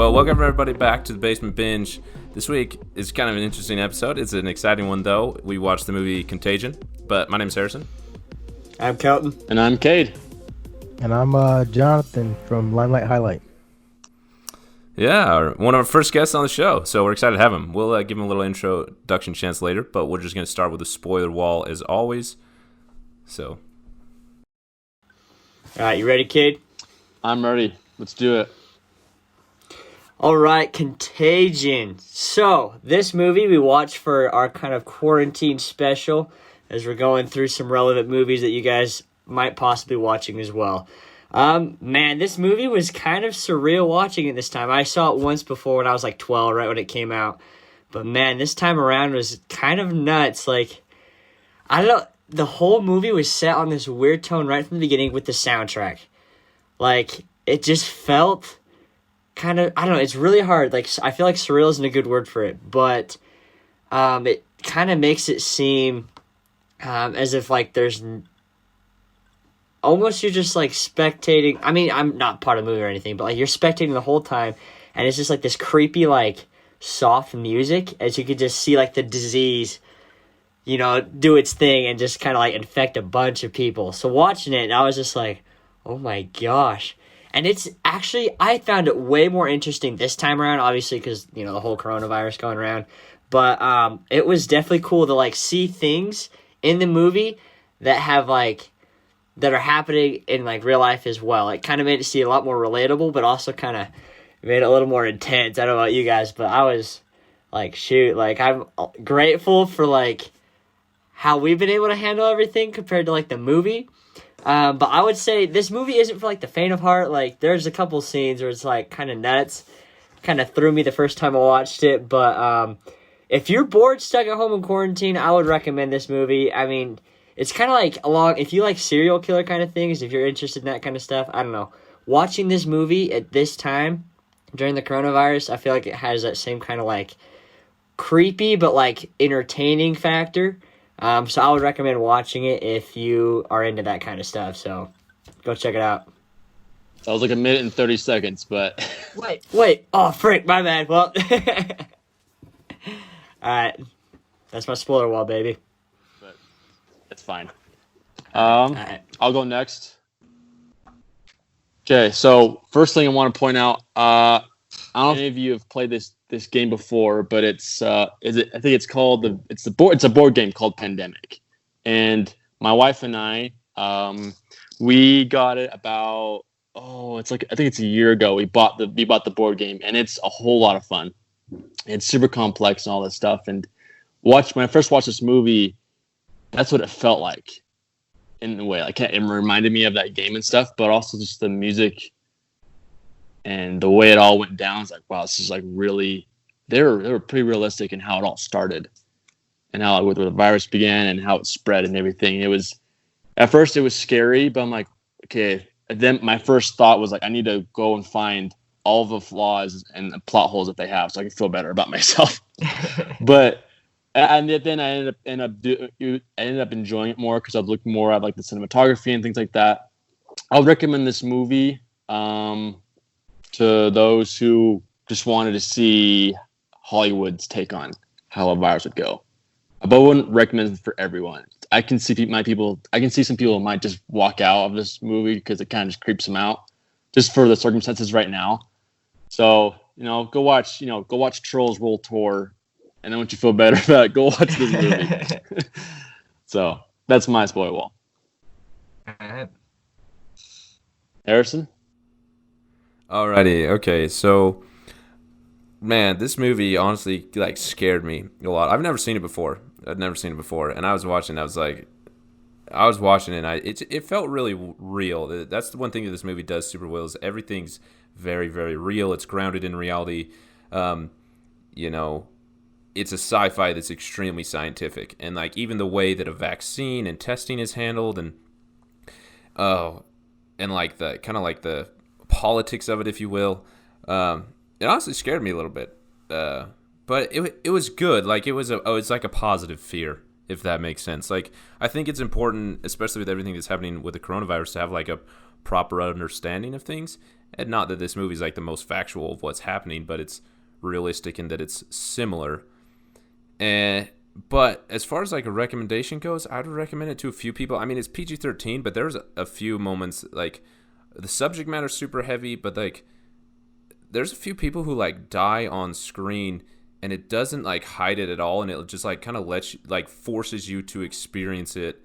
Well, welcome everybody back to the Basement Binge. This week is kind of an interesting episode. It's an exciting one, though. We watched the movie Contagion, but my name's Harrison. I'm Kelton. And I'm Cade. And I'm Jonathan from Limelight Highlight. Yeah, one of our first guests on the show, so we're excited to have him. We'll give him a little introduction chance later, but we're just going to start with a spoiler wall as always. So, all right, you ready, Cade? I'm ready. Let's do it. All right, Contagion. So, this movie we watched for our kind of quarantine special as we're going through some relevant movies that you guys might possibly be watching as well. Man, this movie was kind of surreal watching it this time. I saw it once before when I was like 12, right when it came out. But man, this time around was kind of nuts. Like, I don't know, the whole movie was set on this weird tone right from the beginning with the soundtrack. Like, it just felt kind of, I don't know, it's really hard. Like, I feel like surreal isn't a good word for it, but it kind of makes it seem as if like there's almost, you're just like spectating. I mean, I'm not part of the movie or anything, but like you're spectating the whole time, and it's just like this creepy, like soft music as you could just see like the disease, you know, do its thing and just kind of like infect a bunch of people. So watching it, I was just like, oh my gosh. And it's actually, I found it way more interesting this time around, obviously, because, you know, the whole coronavirus going around. But it was definitely cool to, like, see things in the movie that have, like, that are happening in, like, real life as well. It kind of made it seem a lot more relatable, but also kind of made it a little more intense. I don't know about you guys, but I was, like, shoot. Like, I'm grateful for, like, how we've been able to handle everything compared to, like, the movie. But I would say this movie isn't for, like, the faint of heart. Like, there's a couple scenes where it's, like, kind of nuts. Kind of threw me the first time I watched it. But if you're bored, stuck at home in quarantine, I would recommend this movie. I mean, it's kind of like if you like serial killer kind of things, if you're interested in that kind of stuff, I don't know. Watching this movie at this time during the coronavirus, I feel like it has that same kind of, like, creepy but, like, entertaining factor. So I would recommend watching it if you are into that kind of stuff. So go check it out. That was like 1 minute and 30 seconds, but... Wait. Oh, frick, my bad. Well, all right. That's my spoiler wall, baby. But it's fine. Right. I'll go next. Okay, so first thing I want to point out, I don't know if any of you have played this game before, but it's I think it's called it's a board game called Pandemic, and my wife and I we got it about I think it's a year ago. We bought the board game, and it's a whole lot of fun. It's super complex and all this stuff. And when I first watched this movie, that's what it felt like in a way. Like, it reminded me of that game and stuff, but also just the music. And the way it all went down, it's like, wow, this is like really, they were pretty realistic in how it all started and how where the virus began and how it spread and everything. At first it was scary, but I'm like, okay. And then my first thought was like, I need to go and find all the flaws and the plot holes that they have so I can feel better about myself. And then I ended up enjoying it more because I've looked more at like the cinematography and things like that. I would recommend this movie to those who just wanted to see Hollywood's take on how a virus would go. But I wouldn't recommend it for everyone. I can see some people might just walk out of this movie because it kind of just creeps them out, just for the circumstances right now. So, go watch Trolls World Tour, and then once you feel better about it, go watch this movie. So that's my spoiler wall. All right. Harrison? Alrighty, okay, so, man, this movie honestly, like, scared me a lot. I'd never seen it before, and I was watching it, and it felt really real. That's the one thing that this movie does super well, is everything's very, very real. It's grounded in reality. It's a sci-fi that's extremely scientific, and, like, even the way that a vaccine and testing is handled, and like the kind of like the politics of it, if you will, it honestly scared me a little bit, but it was good. Like, it's like a positive fear, if that makes sense. Like, I think it's important, especially with everything that's happening with the coronavirus, to have like a proper understanding of things, And not that this movie's like the most factual of what's happening, but it's realistic in that it's similar. But as far as like a recommendation goes, I'd recommend it to a few people. I mean, it's PG-13, but there's a few moments like the subject matter's super heavy, but like there's a few people who like die on screen, and it doesn't like hide it at all, and it just like kind of lets you, like forces you to experience it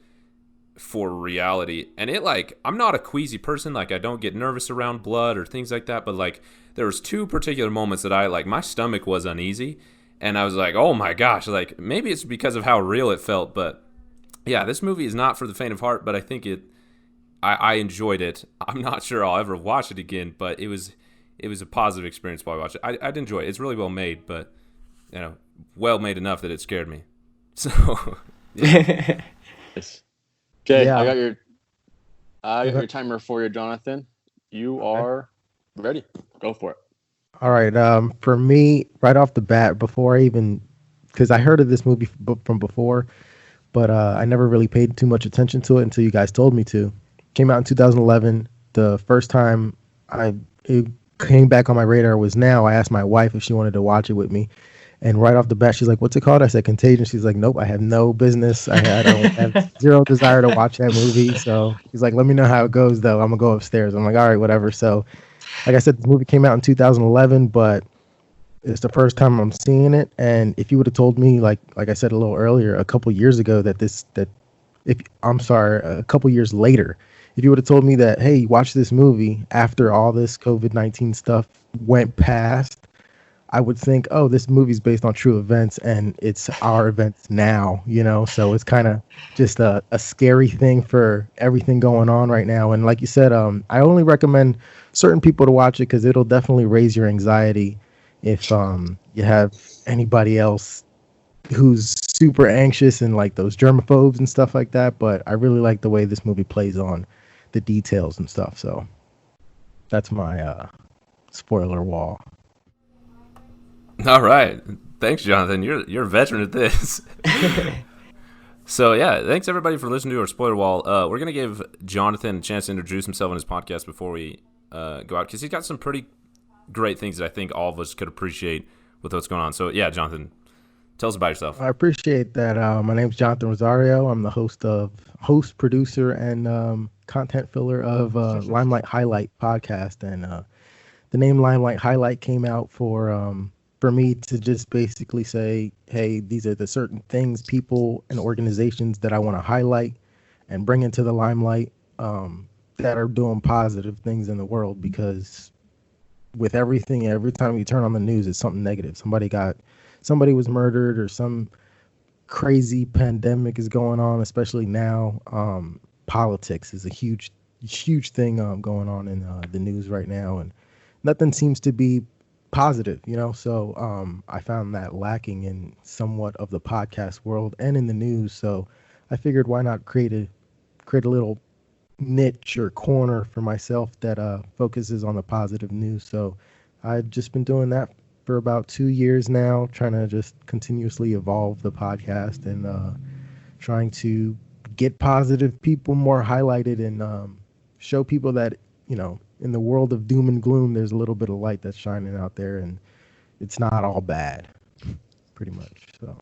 for reality. And it like, I'm not a queasy person, like I don't get nervous around blood or things like that, but like there was two particular moments that I like, my stomach was uneasy, and I was like, oh my gosh, like maybe it's because of how real it felt. But yeah, this movie is not for the faint of heart, but I think I enjoyed it. I'm not sure I'll ever watch it again, but it was a positive experience while I watched it. I'd enjoy it. It's really well made, but well made enough that it scared me. So yeah. Okay, Yeah. I got your timer for you, Jonathan. You are ready. Go for it. All right. For me, right off the bat, before I even, because I heard of this movie from before, but I never really paid too much attention to it until you guys told me to. Came out in 2011. The first time it came back on my radar was now. I asked my wife if she wanted to watch it with me, and right off the bat, she's like, "What's it called?" I said, "Contagion." She's like, "Nope, I have no business. I don't have zero desire to watch that movie." So she's like, "Let me know how it goes, though. I'm gonna go upstairs." I'm like, "All right, whatever." So, like I said, the movie came out in 2011, but it's the first time I'm seeing it. And if you would have told me, like I said a little earlier, a couple years ago, a couple years later, if you would have told me that, hey, watch this movie after all this COVID-19 stuff went past, I would think, oh, this movie's based on true events and it's our events now, so it's kind of just a scary thing for everything going on right now. And like you said, I only recommend certain people to watch it because it'll definitely raise your anxiety if you have anybody else who's super anxious and like those germaphobes and stuff like that. But I really like the way this movie plays on the details and stuff. So that's my spoiler wall. all right, thanks, Jonathan. You're a veteran at this. So yeah, thanks everybody for listening to our spoiler wall. We're gonna give Jonathan a chance to introduce himself on his podcast before we go out, because he's got some pretty great things that I think all of us could appreciate with what's going on. So yeah, Jonathan, tell us about yourself. I appreciate that. My name's Jonathan Rosario. I'm the host, producer, and content filler of Limelight Highlight podcast. And the name Limelight Highlight came out for me to just basically say, hey, these are the certain things, people, and organizations that I want to highlight and bring into the limelight that are doing positive things in the world. Because with everything, every time you turn on the news, it's something negative. Somebody was murdered, or some crazy pandemic is going on, especially now. Politics is a huge thing going on in the news right now, and nothing seems to be positive, so I found that lacking in somewhat of the podcast world and in the news. So I figured, why not create a little niche or corner for myself that focuses on the positive news. So I've just been doing that for about 2 years now, trying to just continuously evolve the podcast and trying to get positive people more highlighted and show people that, in the world of doom and gloom, there's a little bit of light that's shining out there, and it's not all bad, pretty much. So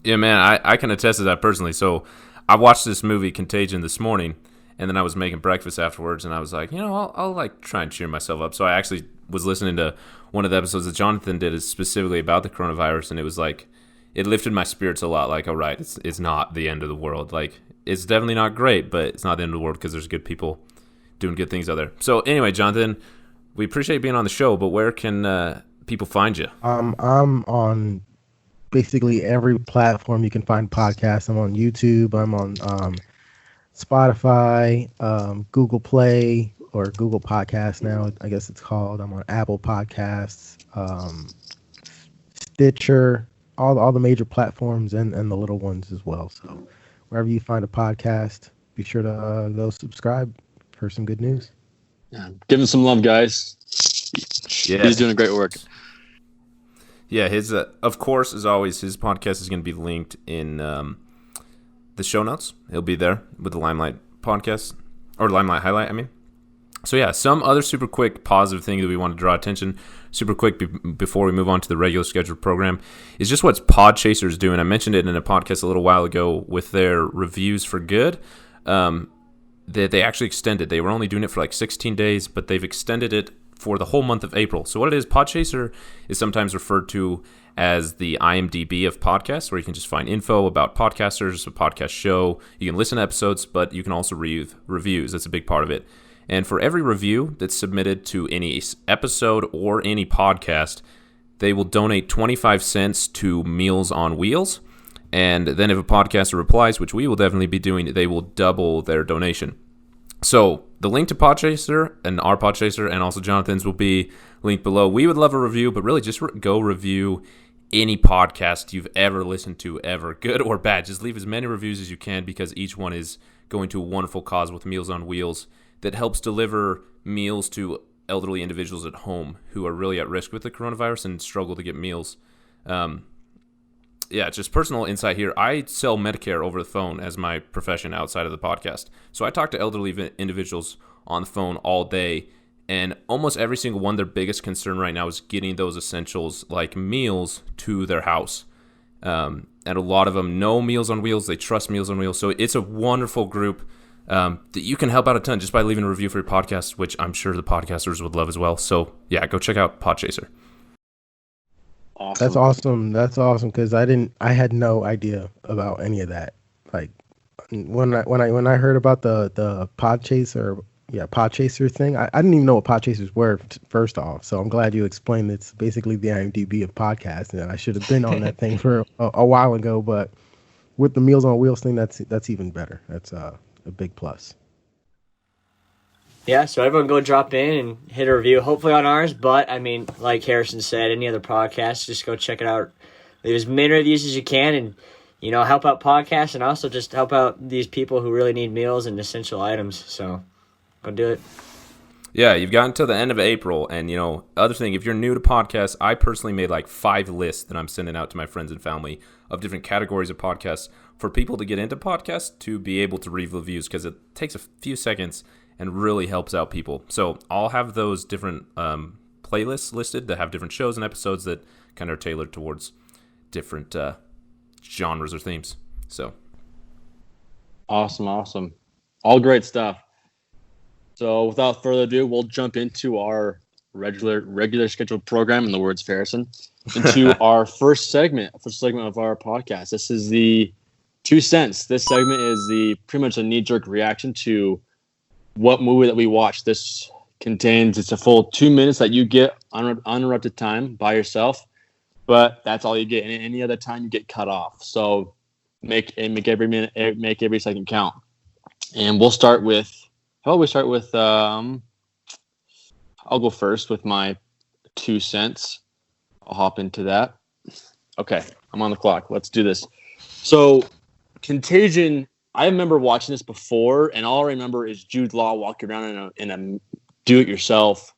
Yeah, man, I can attest to that personally. So I watched this movie Contagion this morning, and then I was making breakfast afterwards, and I was like, I'll like try and cheer myself up. So I actually was listening to one of the episodes that Jonathan did, is specifically about the coronavirus, and it was like, it lifted my spirits a lot. Like, all right, it's not the end of the world. Like, it's definitely not great, but it's not the end of the world because there's good people doing good things out there. So anyway, Jonathan, we appreciate being on the show, but where can people find you? I'm on basically every platform you can find podcasts. I'm on YouTube. I'm on Spotify, Google Play, or Google Podcasts now, I guess it's called. I'm on Apple Podcasts, Stitcher, all the major platforms, and the little ones as well. So wherever you find a podcast, be sure to go subscribe for some good news. Yeah, give him some love, guys. Yeah, he's doing great work. Yeah, his of course, as always, his podcast is going to be linked in the show notes. He'll be there with the Limelight podcast, or Limelight Highlight, I mean. So yeah, some other super quick positive thing that we want to draw attention super quick before we move on to the regular scheduled program is just what Podchaser is doing. I mentioned it in a podcast a little while ago with their reviews for good. That they actually extended. They were only doing it for like 16 days, but they've extended it for the whole month of April. So what it is, Podchaser is sometimes referred to as the IMDb of podcasts, where you can just find info about podcasters, a podcast show. You can listen to episodes, but you can also read reviews. That's a big part of it. And for every review that's submitted to any episode or any podcast, they will donate 25 cents to Meals on Wheels. And then if a podcaster replies, which we will definitely be doing, they will double their donation. So the link to Podchaser and our Podchaser and also Jonathan's will be linked below. We would love a review, but really just go review any podcast you've ever listened to ever, good or bad. Just leave as many reviews as you can because each one is going to a wonderful cause with Meals on Wheels that helps deliver meals to elderly individuals at home who are really at risk with the coronavirus and struggle to get meals. Yeah, just personal insight here. I sell Medicare over the phone as my profession outside of the podcast. So I talk to elderly individuals on the phone all day, and almost every single one, their biggest concern right now is getting those essentials like meals to their house. And a lot of them know Meals on Wheels. They trust Meals on Wheels. So it's a wonderful group that you can help out a ton just by leaving a review for your podcast, which I'm sure the podcasters would love as well. So yeah, go check out Podchaser. Awesome. That's awesome because I had no idea about any of that. Like when I heard about the Podchaser thing, I didn't even know what Podchasers were first off. So I'm glad you explained it's basically the IMDb of podcasts, and I should have been on that thing for a while ago. But with the Meals on Wheels thing, that's even better. That's a big plus. Yeah, so everyone go drop in and hit a review, hopefully on ours. But, I mean, like Harrison said, any other podcast, just go check it out. Leave as many reviews as you can and, you know, help out podcasts and also just help out these people who really need meals and essential items. So, go do it. Yeah, you've gotten to the end of April. And, you know, other thing, if you're new to podcasts, I personally made like 5 lists that I'm sending out to my friends and family of different categories of podcasts for people to get into podcasts to be able to read reviews because it takes a few seconds and really helps out people. So I'll have those different playlists listed that have different shows and episodes that kind of are tailored towards different genres or themes. So awesome. All great stuff. So without further ado, we'll jump into our regular scheduled program, in the words of Harrison, into our first segment of our podcast. This is the 2 cents. This segment is pretty much a knee-jerk reaction to what movie that we watch. This contains, it's a full 2 minutes that you get uninterrupted time by yourself, but that's all you get. And any other time you get cut off. So make every minute, make every second count. And we'll start with, I'll go first with my 2 cents. I'll hop into that. Okay, I'm on the clock. Let's do this. So Contagion, I remember watching this before, and all I remember is Jude Law walking around in a do-it-yourself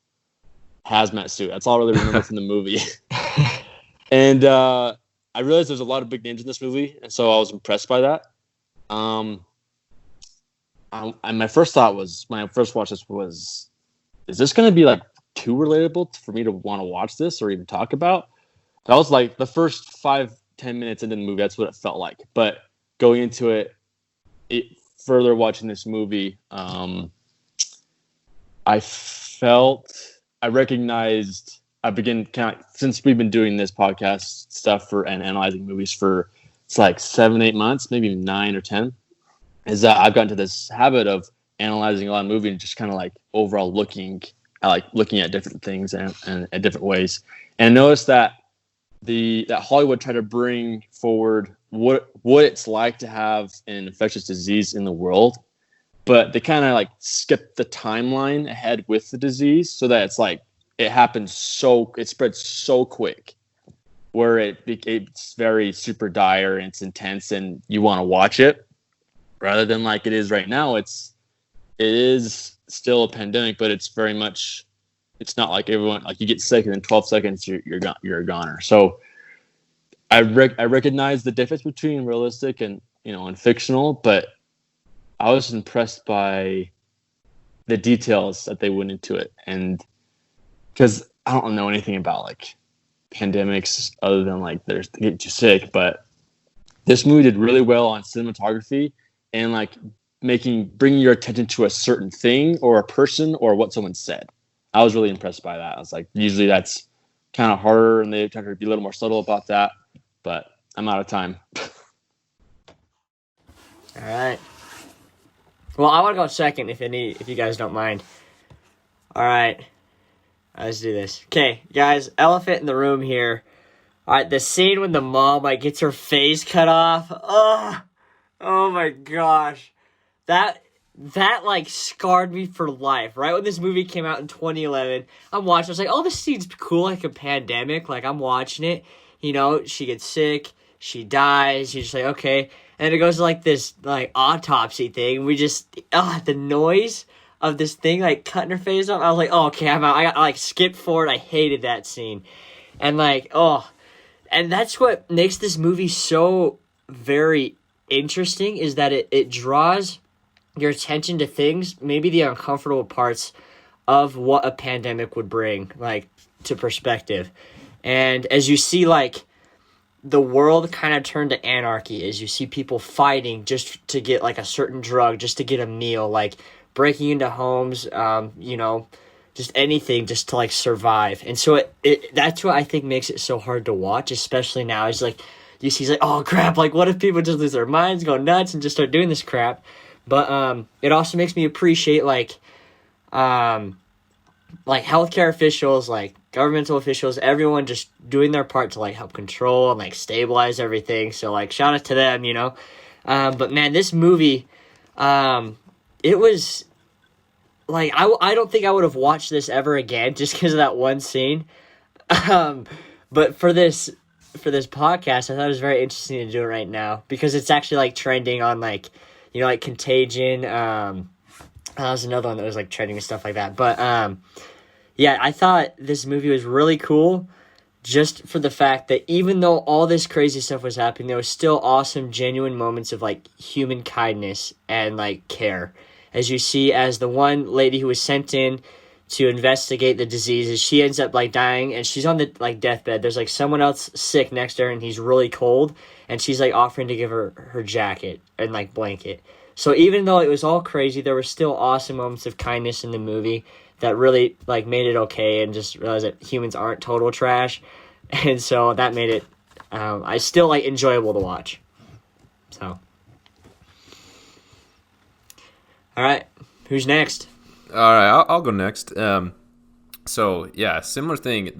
hazmat suit. That's all I really remember from the movie. And I realized there's a lot of big names in this movie, and so I was impressed by that. My first thought was, when I first watched this, was, is this going to be like too relatable for me to want to watch this or even talk about? That was like the first 5-10 minutes into the movie. That's what it felt like. But going into it, further watching this movie, I recognized, since we've been doing this podcast stuff and analyzing movies for, it's like 7-8 months, maybe 9 or 10, is that I've gotten to this habit of analyzing a lot of movies and just kind of like overall looking at different things and at different ways. And I noticed that that Hollywood tried to bring forward what it's like to have an infectious disease in the world, but they kind of like skipped the timeline ahead with the disease, so that it's like it spreads so quick, where it's very super dire and it's intense and you want to watch it, rather than like it is right now. It is still a pandemic, but it's very much, it's not like everyone, like you get sick and in 12 seconds you're a goner. So I recognize the difference between realistic and fictional, but I was impressed by the details that they went into it, and because I don't know anything about like pandemics other than like they get you sick, but this movie did really well on cinematography and like bringing your attention to a certain thing or a person or what someone said. I was really impressed by that. I was like, usually that's kind of harder, and they try to be a little more subtle about that. But I'm out of time. All right. Well, I want to go second if you guys don't mind. All right. Let's do this. Okay, guys, elephant in the room here. All right, the scene when the mom like gets her face cut off. Oh my gosh. That like scarred me for life. Right when this movie came out in 2011, I'm watching. I was like, oh, this scene's cool, like a pandemic. Like I'm watching it. You know, she gets sick, she dies. You're just like, okay. And it goes to like this like autopsy thing. We just the noise of this thing like cutting her face off. I was like, oh, okay, I'm out. I like skipped forward. I hated that scene, and like and that's what makes this movie so very interesting is that it draws your attention to things, maybe the uncomfortable parts of what a pandemic would bring, like to perspective, and as you see like the world kind of turned to anarchy as you see people fighting just to get like a certain drug, just to get a meal, like breaking into homes, just anything just to like survive. And so it that's what I think makes it so hard to watch, especially now. Is like you see, like, oh crap, like what if people just lose their minds, go nuts, and just start doing this crap? But it also makes me appreciate like healthcare officials, like governmental officials, everyone just doing their part to like help control and like stabilize everything. So like shout out to them, you know. But man, this movie, it was like I don't think I would have watched this ever again just because of that one scene. But for this podcast, I thought it was very interesting to do it right now because it's actually like trending on like like Contagion. That was another one that was like trending and stuff like that. But yeah, I thought this movie was really cool just for the fact that even though all this crazy stuff was happening, there was still awesome, genuine moments of like human kindness and like care. As you see, as the one lady who was sent in to investigate the diseases, she ends up like dying and she's on the like deathbed. There's like someone else sick next to her and he's really cold and she's like offering to give her jacket and like blanket. So even though it was all crazy, there were still awesome moments of kindness in the movie that really like made it okay, and just realized that humans aren't total trash. And so that made it I still like enjoyable to watch. So all right, who's next? All right, I'll go next. So yeah, similar thing.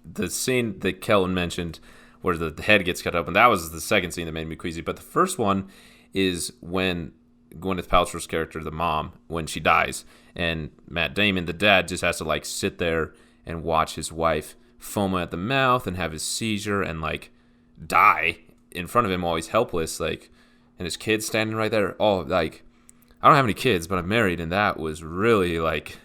The scene that Kellen mentioned, where the head gets cut open, that was the second scene that made me queasy. But the first one is when Gwyneth Paltrow's character, the mom, when she dies, and Matt Damon, the dad, just has to like sit there and watch his wife foam at the mouth and have his seizure and like die in front of him while he's helpless, like, and his kid's standing right there. Oh, like, I don't have any kids, but I'm married, and that was really like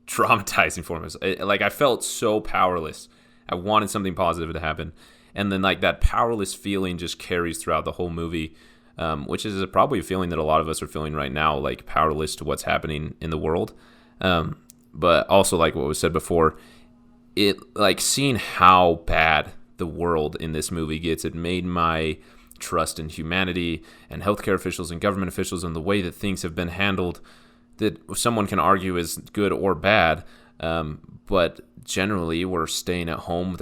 traumatizing for me. Like I felt so powerless. I wanted something positive to happen, and then like that powerless feeling just carries throughout the whole movie, which is probably a feeling that a lot of us are feeling right now, like powerless to what's happening in the world. But also like what was said before, it like seeing how bad the world in this movie gets, it made my trust in humanity and healthcare officials and government officials and the way that things have been handled, that someone can argue is good or bad, but generally we're staying at home.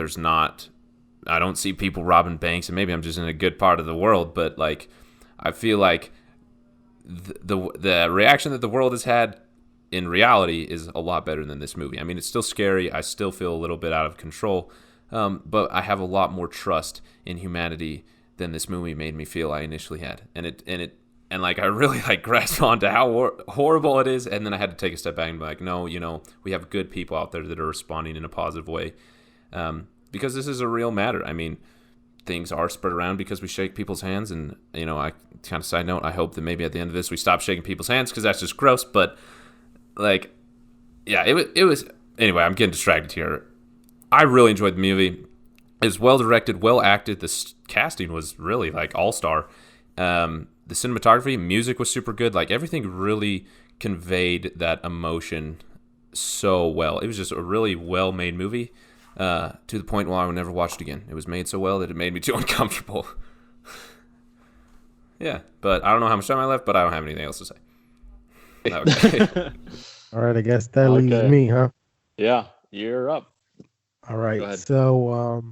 I don't see people robbing banks, and maybe I'm just in a good part of the world, but like I feel like the reaction that the world has had in reality is a lot better than this movie. I mean, it's still scary. I still feel a little bit out of control, but I have a lot more trust in humanity than this movie made me feel I initially had. And like I really like grasped onto how horrible it is, and then I had to take a step back and be like, no, we have good people out there that are responding in a positive way, because this is a real matter. I mean, things are spread around because we shake people's hands, and I kind of side note, I hope that maybe at the end of this we stop shaking people's hands because that's just gross. But like, yeah, it was anyway. I'm getting distracted here. I really enjoyed the movie. It was well directed, well acted. The casting was really like all-star. The cinematography, music was super good. Like everything really conveyed that emotion so well. It was just a really well-made movie, to the point where I would never watch it again. It was made so well that it made me too uncomfortable. Yeah, but I don't know how much time I left, but I don't have anything else to say. Okay. All right, I guess that leaves me, huh? Yeah, you're up. All right. So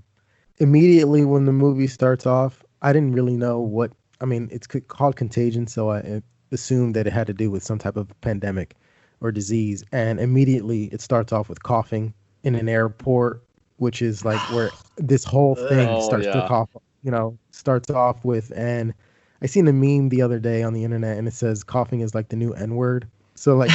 immediately when the movie starts off, I didn't really know what. I mean, it's called Contagion, so I assumed that it had to do with some type of pandemic or disease. And immediately it starts off with coughing in an airport, which is like where this whole thing starts to cough. Starts off with. And I seen a meme the other day on the internet, and it says coughing is like the new N-word. So like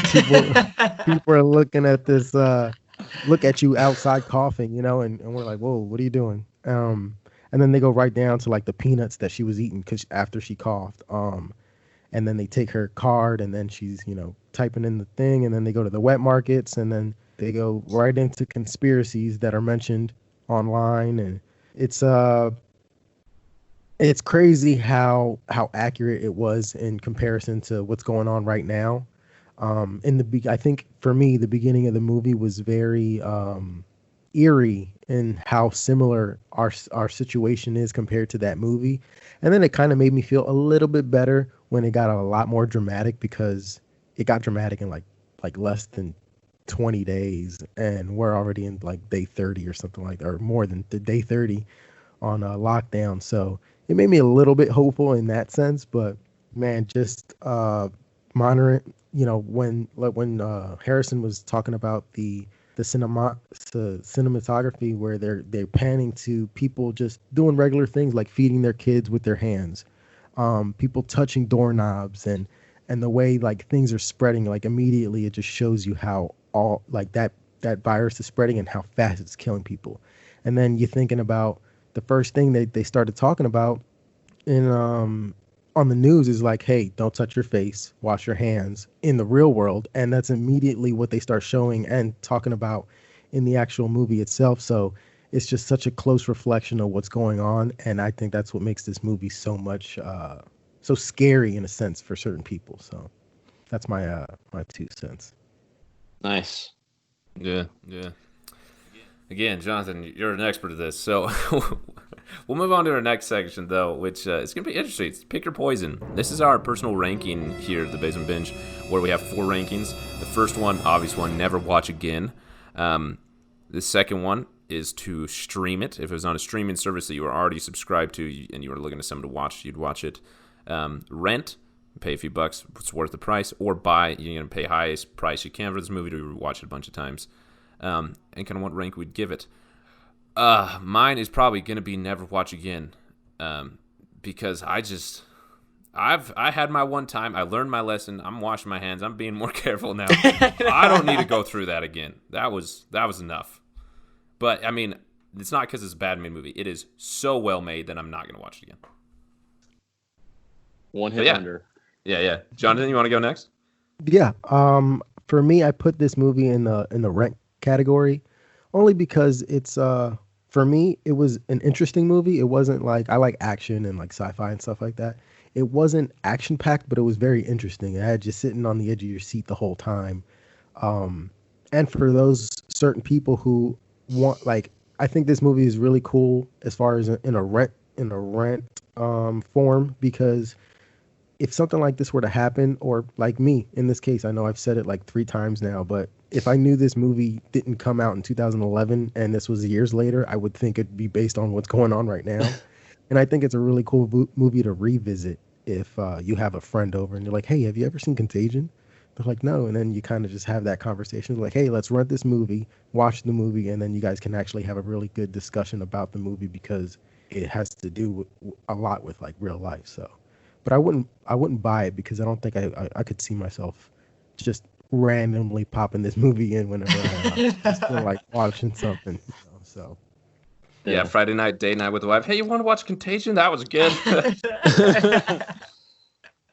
people are looking at this, look at you outside coughing, and we're like, whoa, what are you doing? And then they go right down to like the peanuts that she was eating after she coughed. And then they take her card, and then she's, typing in the thing, and then they go to the wet markets, and then they go right into conspiracies that are mentioned online. And it's crazy how accurate it was in comparison to what's going on right now. I think for me, the beginning of the movie was very eerie in how similar our situation is compared to that movie. And then it kind of made me feel a little bit better when it got a lot more dramatic, because it got dramatic in like less than 20 days, and we're already in like day 30 or something like that, or more than the day 30 on lockdown. So it made me a little bit hopeful in that sense. But man, just monitoring, when Harrison was talking about the cinematography, where they're panning to people just doing regular things like feeding their kids with their hands, people touching doorknobs, and the way like things are spreading, like immediately it just shows you how all like that virus is spreading and how fast it's killing people. And then you're thinking about the first thing they started talking about in on the news is like, hey, don't touch your face, wash your hands in the real world. And that's immediately what they start showing and talking about in the actual movie itself. So it's just such a close reflection of what's going on. And I think that's what makes this movie so much, so scary in a sense for certain people. So that's my 2 cents. Nice. Yeah. Again, Jonathan, you're an expert at this. So we'll move on to our next section, though, which is going to be interesting. It's Pick Your Poison. This is our personal ranking here at the Basement Binge, where we have 4 rankings. The first one, obvious one, never watch again. The second one is to stream it. If it was on a streaming service that you were already subscribed to and you were looking at someone to watch, you'd watch it. Rent, pay a few bucks, it's worth the price. Or buy, you're going to pay highest price you can for this movie to watch it a bunch of times. And kind of what rank we'd give it. Mine is probably going to be never watch again, because I had my one time. I learned my lesson. I'm washing my hands. I'm being more careful now. I don't need to go through that again. That was enough. But I mean, it's not because it's a bad made movie. It is so well made that I'm not going to watch it again. One hit wonder. Yeah. Jonathan, you want to go next? Yeah. For me, I put this movie in the Rent category, only because it's for me it was an interesting movie. It wasn't like, I like action and like sci-fi and stuff like that. It wasn't action packed, but it was very interesting. It had you sitting on the edge of your seat the whole time. And for those certain people who want, like, I think this movie is really cool as far as in a rent form, because if something like this were to happen, or like me in this case, I know I've said it like 3 times now, but if I knew this movie didn't come out in 2011 and this was years later, I would think it'd be based on what's going on right now. And I think it's a really cool movie to revisit if you have a friend over and you're like, hey, have you ever seen Contagion? They're like, no. And then you kind of just have that conversation like, hey, let's rent this movie, watch the movie, and then you guys can actually have a really good discussion about the movie, because it has to do a lot with like real life. So. But I wouldn't buy it, because I don't think I could see myself just randomly popping this movie in whenever I just feel like watching something. So. Yeah, Friday night, date night with the wife. Hey, you want to watch Contagion? That was good.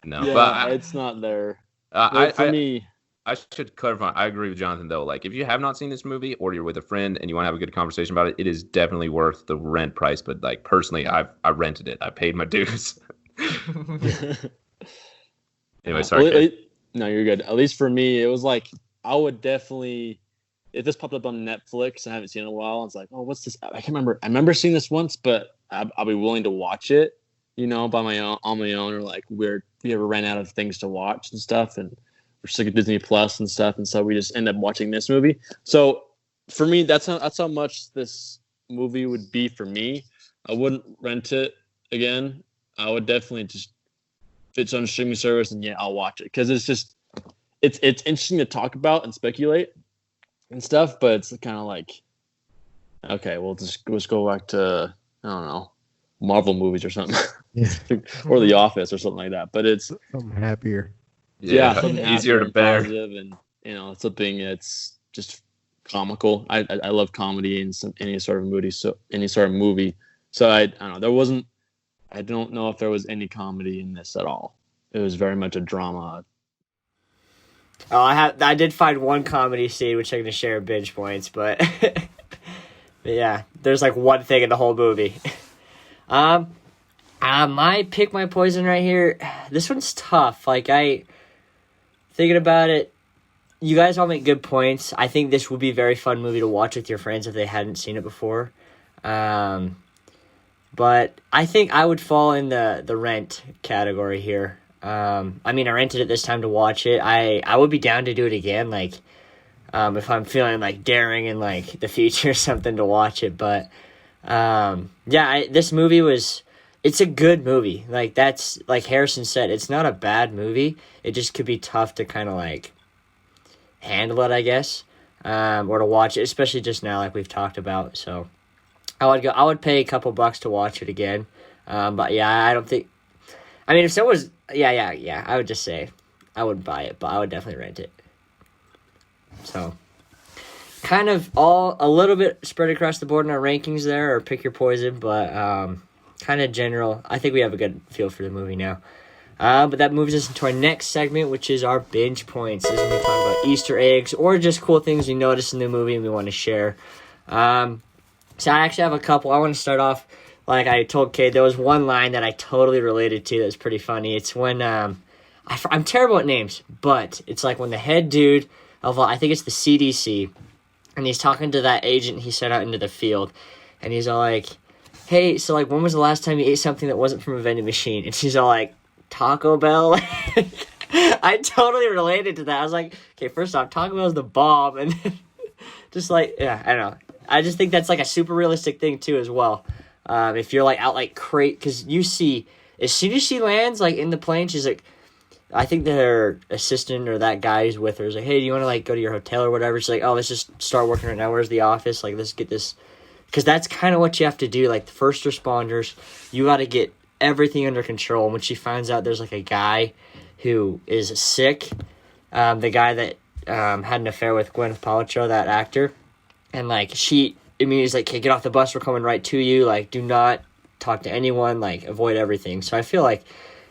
No, yeah, but it's not there. For me, I should clarify. I agree with Jonathan, though. Like, if you have not seen this movie, or you're with a friend and you want to have a good conversation about it, it is definitely worth the rent price. But like personally, I rented it. I paid my dues. Anyway, sorry. Well, No, you're good. At least for me, it was like I would definitely if this popped up on Netflix, I haven't seen it in a while. It's like, oh, what's this? I can't remember. I remember seeing this once, but I'll be willing to watch it, by my own on my own, or like we ever ran out of things to watch and stuff, and we're sick of Disney Plus and stuff, and so we just end up watching this movie. So for me, that's how much this movie would be for me. I wouldn't rent it again. I would definitely just if it's on a streaming service, and yeah, I'll watch it because it's interesting to talk about and speculate and stuff, but it's kind of like, okay, well, let's go back to, I don't know, Marvel movies or something, Yeah. or The Office or something like that. But it's Something happier. something easier happier to and bear. positive, and something that's just comical. I love comedy and any sort of movie. So I don't know. I don't know if there was any comedy in this at all. It was very much a drama. Oh, I did find one comedy scene which I'm gonna share binge points, but but yeah, there's like one thing in the whole movie. My pick my poison right here. This one's tough. Like thinking about it, you guys all make good points. I think this would be a very fun movie to watch with your friends if they hadn't seen it before. But I think I would fall in the Rent category here. I rented it this time to watch it. I would be down to do it again, like, if I'm feeling like daring in like the future or something to watch it. But, this movie it's a good movie. Like that's like Harrison said, it's not a bad movie. It just could be tough to kind of like handle it, I guess, or to watch it, especially just now, like we've talked about. So I would pay a couple bucks to watch it again. But yeah, I don't think. I mean, if someone was, yeah, I would just say I wouldn't buy it, but I would definitely rent it. So, kind of a little bit spread across the board in our rankings there, or pick your poison, but kind of general. I think we have a good feel for the movie now. But that moves us into our next segment, which is our binge points. This is when we talk about Easter eggs or just cool things we noticed in the movie and we want to share. So I actually have a couple. I want to start off. Like I told Kate, there was one line that I totally related to that's pretty funny. It's when, I'm terrible at names, but it's like when the head dude of, I think it's the CDC, and he's talking to that agent he sent out into the field, and he's all like, hey, so like when was the last time you ate something that wasn't from a vending machine? And she's all like, Taco Bell? I totally related to that. I was like, okay, first off, Taco Bell's the bomb, and just like, yeah, I don't know. I just think that's like a super realistic thing too as well. If you're like out like crate, because you see as soon as she lands like in the plane, she's like, I think their assistant or that guy who's with her is like, hey, do you want to like go to your hotel or whatever? She's like, oh, let's just start working right now. Where's the office? Like, let's get this, because that's kind of what you have to do. Like the first responders, you got to get everything under control. And when she finds out there's like a guy who is sick, the guy that had an affair with Gwyneth Paltrow, that actor, and like he's like, okay, get off the bus, we're coming right to you, like do not talk to anyone, like avoid everything. So I feel like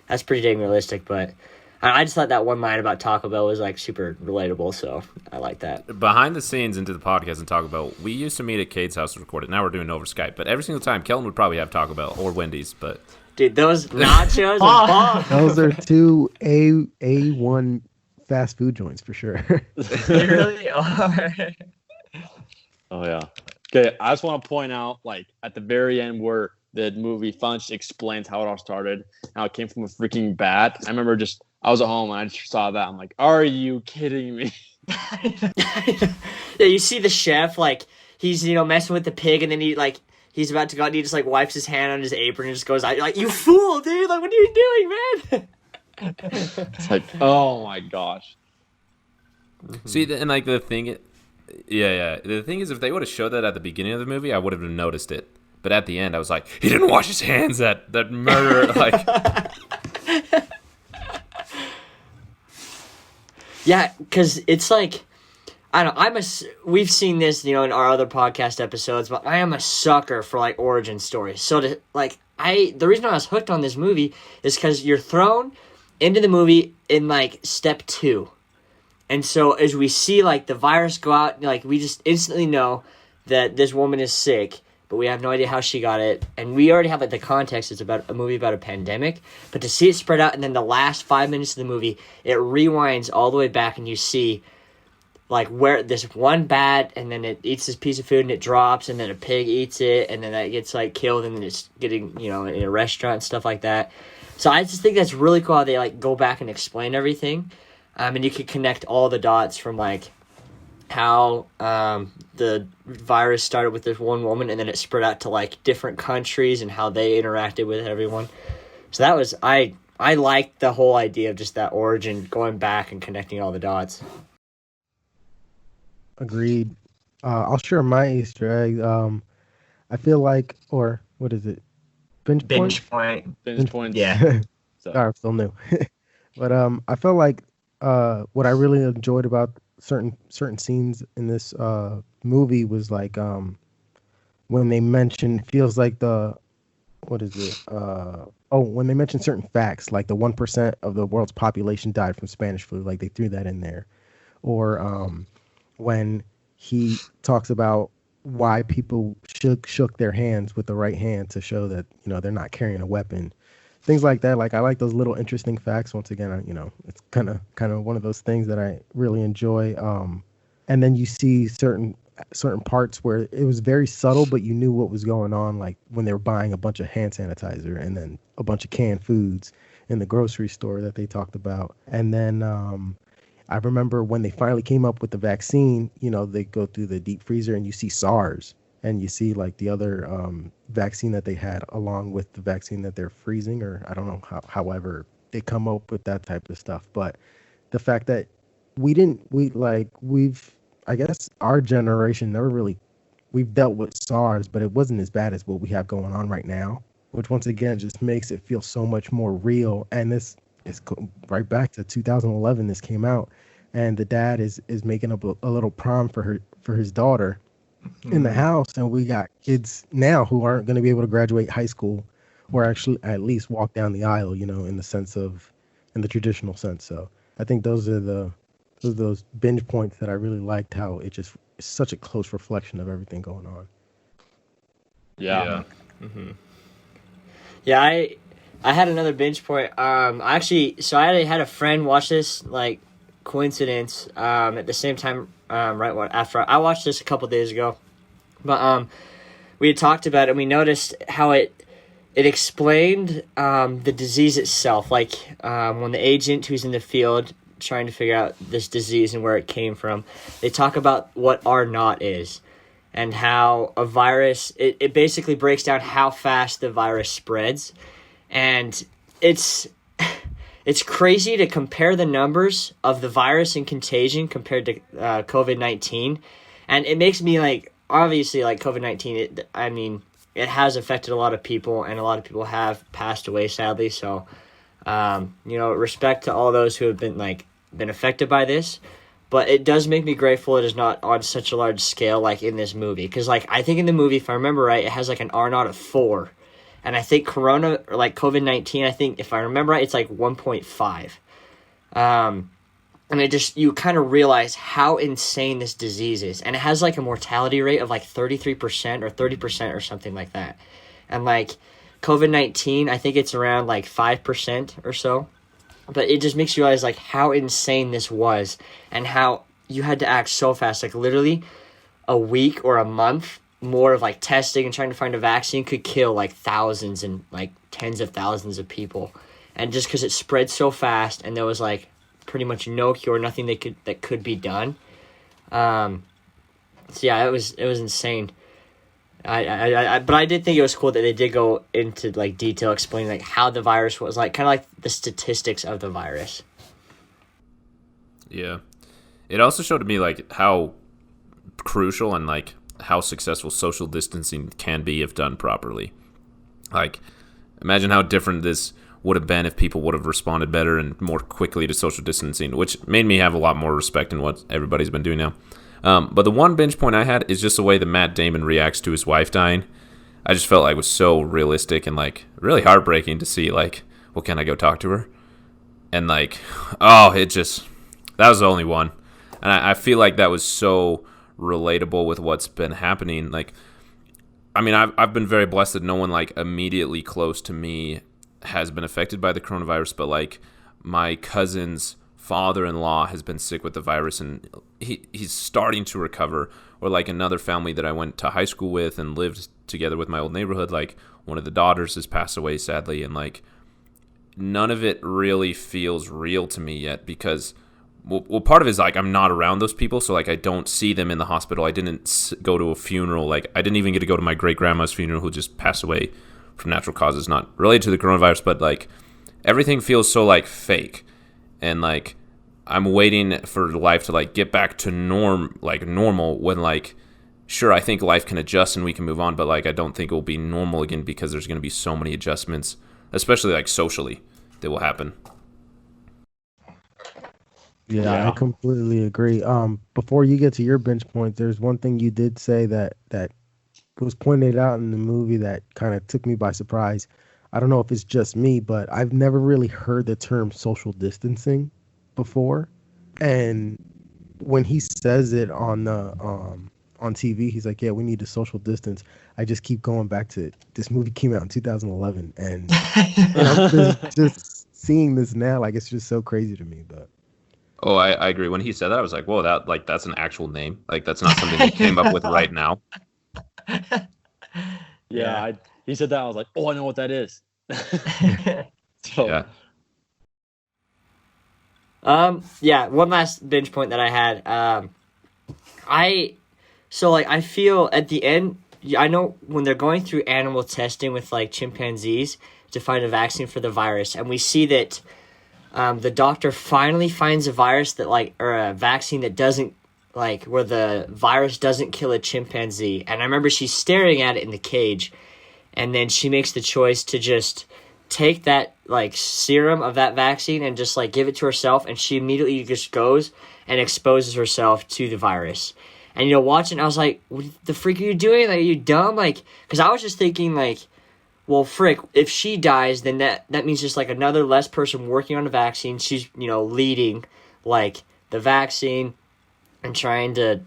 that's pretty dang realistic, but I just thought that one line about Taco Bell was like super relatable, so I like that. Behind the scenes into the podcast and Taco Bell, we used to meet at Cade's house to record it. Now we're doing it over Skype, but every single time Kelton would probably have Taco Bell or Wendy's, but dude, those nachos are bomb. Those are two A1 fast food joints for sure. They really are. Oh yeah. Okay, I just want to point out, like at the very end where the movie finally explains how it all started, how it came from a freaking bat. I remember I was at home and I just saw that. I'm like, are you kidding me? Yeah, you see the chef, like he's messing with the pig, and then he's about to go out and he just like wipes his hand on his apron and just goes out. You're like, you fool, dude! Like, what are you doing, man? It's like, oh my gosh. see, and like the thing. Yeah. The thing is, if they would have showed that at the beginning of the movie, I would have noticed it. But at the end, I was like, he didn't wash his hands. That murderer, like. Yeah, because it's like, I don't know, we've seen this, in our other podcast episodes, but I am a sucker for like origin stories. So the reason I was hooked on this movie is because you're thrown into the movie in like step 2. And so as we see like the virus go out, like we just instantly know that this woman is sick, but we have no idea how she got it. And we already have like the context. It's about a movie about a pandemic, but to see it spread out, and then the last 5 minutes of the movie, it rewinds all the way back, and you see like where this one bat, and then it eats this piece of food and it drops, and then a pig eats it, and then that gets like killed, and then it's getting, you know, in a restaurant and stuff like that. So I just think that's really cool how they like go back and explain everything. And you can connect all the dots from like how the virus started with this one woman, and then it spread out to like different countries and how they interacted with everyone. So that was, I liked the whole idea of just that origin, going back and connecting all the dots. Agreed. I'll share my Easter egg. I feel like, or what is it? Binge point? Binge points. Yeah. So. Sorry, I'm still new. But I felt like what I really enjoyed about certain scenes in this movie was like when they mentioned, feels like the, what is it? When they mentioned certain facts, like the 1% of the world's population died from Spanish flu, like they threw that in there. Or when he talks about why people shook their hands with the right hand to show that, you know, they're not carrying a weapon. Things like that. Like, I like those little interesting facts. Once again, you know, it's kind of one of those things that I really enjoy. And then you see certain parts where it was very subtle, but you knew what was going on. Like when they were buying a bunch of hand sanitizer and then a bunch of canned foods in the grocery store that they talked about. And then I remember when they finally came up with the vaccine, you know, they go through the deep freezer and you see SARS. And you see like the other vaccine that they had along with the vaccine that they're freezing, or I don't know however they come up with that type of stuff. But the fact that I guess our generation never really, we've dealt with SARS, but it wasn't as bad as what we have going on right now, which once again just makes it feel so much more real. And this is right back to 2011. This came out, and the dad is making up a little prom for his daughter in the house, and we got kids now who aren't going to be able to graduate high school or actually at least walk down the aisle, you know, in the traditional sense. So I think those are those binge points that I really liked, how it just is such a close reflection of everything going on. Yeah. Yeah, I had another binge point. I had a friend watch this, like, coincidence, at the same time, right after I watched this a couple days ago. But we had talked about it, and we noticed how it explained the disease itself. Like when the agent who's in the field trying to figure out this disease and where it came from, they talk about what R0 is and how a virus, it basically breaks down how fast the virus spreads. And it's crazy to compare the numbers of the virus and Contagion compared to COVID-19. And it makes me like, obviously, like COVID-19, it has affected a lot of people, and a lot of people have passed away, sadly. So, respect to all those who have been affected by this. But it does make me grateful it is not on such a large scale like in this movie. Because I think in the movie, if I remember right, it has like an R0 of 4. And I think Corona, or like COVID-19, I think, if I remember right, it's like 1.5. And you kind of realize how insane this disease is. And it has like a mortality rate of like 33% or 30% or something like that. And like COVID-19, I think it's around like 5% or so. But it just makes you realize like how insane this was and how you had to act so fast. Like literally a week or a month more of like testing and trying to find a vaccine could kill like thousands and like tens of thousands of people. And just because it spread so fast and there was like pretty much no cure, nothing that could be done. So yeah, it was insane. But I did think it was cool that they did go into like detail explaining like how the virus was, like kind of like the statistics of the virus. Yeah, it also showed me like how crucial and like how successful social distancing can be if done properly. Like, imagine how different this would have been if people would have responded better and more quickly to social distancing, which made me have a lot more respect in what everybody's been doing now. But the one binge point I had is just the way that Matt Damon reacts to his wife dying. I just felt like it was so realistic and like really heartbreaking to see like, well, can I go talk to her? And like, that was the only one. And I feel like that was so relatable with what's been happening. Like, I mean, I've been very blessed that no one like immediately close to me has been affected by the coronavirus, but like my cousin's father-in-law has been sick with the virus and he's starting to recover. Or like another family that I went to high school with and lived together with my old neighborhood, like one of the daughters has passed away sadly, and like none of it really feels real to me yet because well, part of it is like I'm not around those people, so like I don't see them in the hospital. I didn't go to a funeral. Like I didn't even get to go to my great grandma's funeral, who just passed away from natural causes, not related to the coronavirus, but like everything feels so like fake, and like I'm waiting for life to like get back to normal when like sure I think life can adjust and we can move on, but like I don't think it will be normal again because there's going to be so many adjustments, especially like socially, that will happen. Yeah, I completely agree. Before you get to your bench points, there's one thing you did say that was pointed out in the movie that kind of took me by surprise. I don't know if it's just me, but I've never really heard the term social distancing before. And when he says it on the on TV, he's like, "Yeah, we need to social distance." I just keep going back to this movie came out in 2011, and I'm just seeing this now, like it's just so crazy to me, but. Oh, I agree. When he said that, I was like, whoa, that's an actual name. Like that's not something he came up with right now. Yeah, he said that. I was like, oh, I know what that is. So. Yeah. Yeah, one last binge point that I had. I feel at the end, I know when they're going through animal testing with like chimpanzees to find a vaccine for the virus, and we see that the doctor finally finds a virus that or a vaccine that doesn't where the virus doesn't kill a chimpanzee. And I remember she's staring at it in the cage, and then she makes the choice to just take that serum of that vaccine and just give it to herself, and she immediately just goes and exposes herself to the virus. And watching, I was like, what the freak are you doing? Are you dumb? Because I was just thinking well, frick, if she dies, then that means just another less person working on a vaccine. She's leading the vaccine and trying to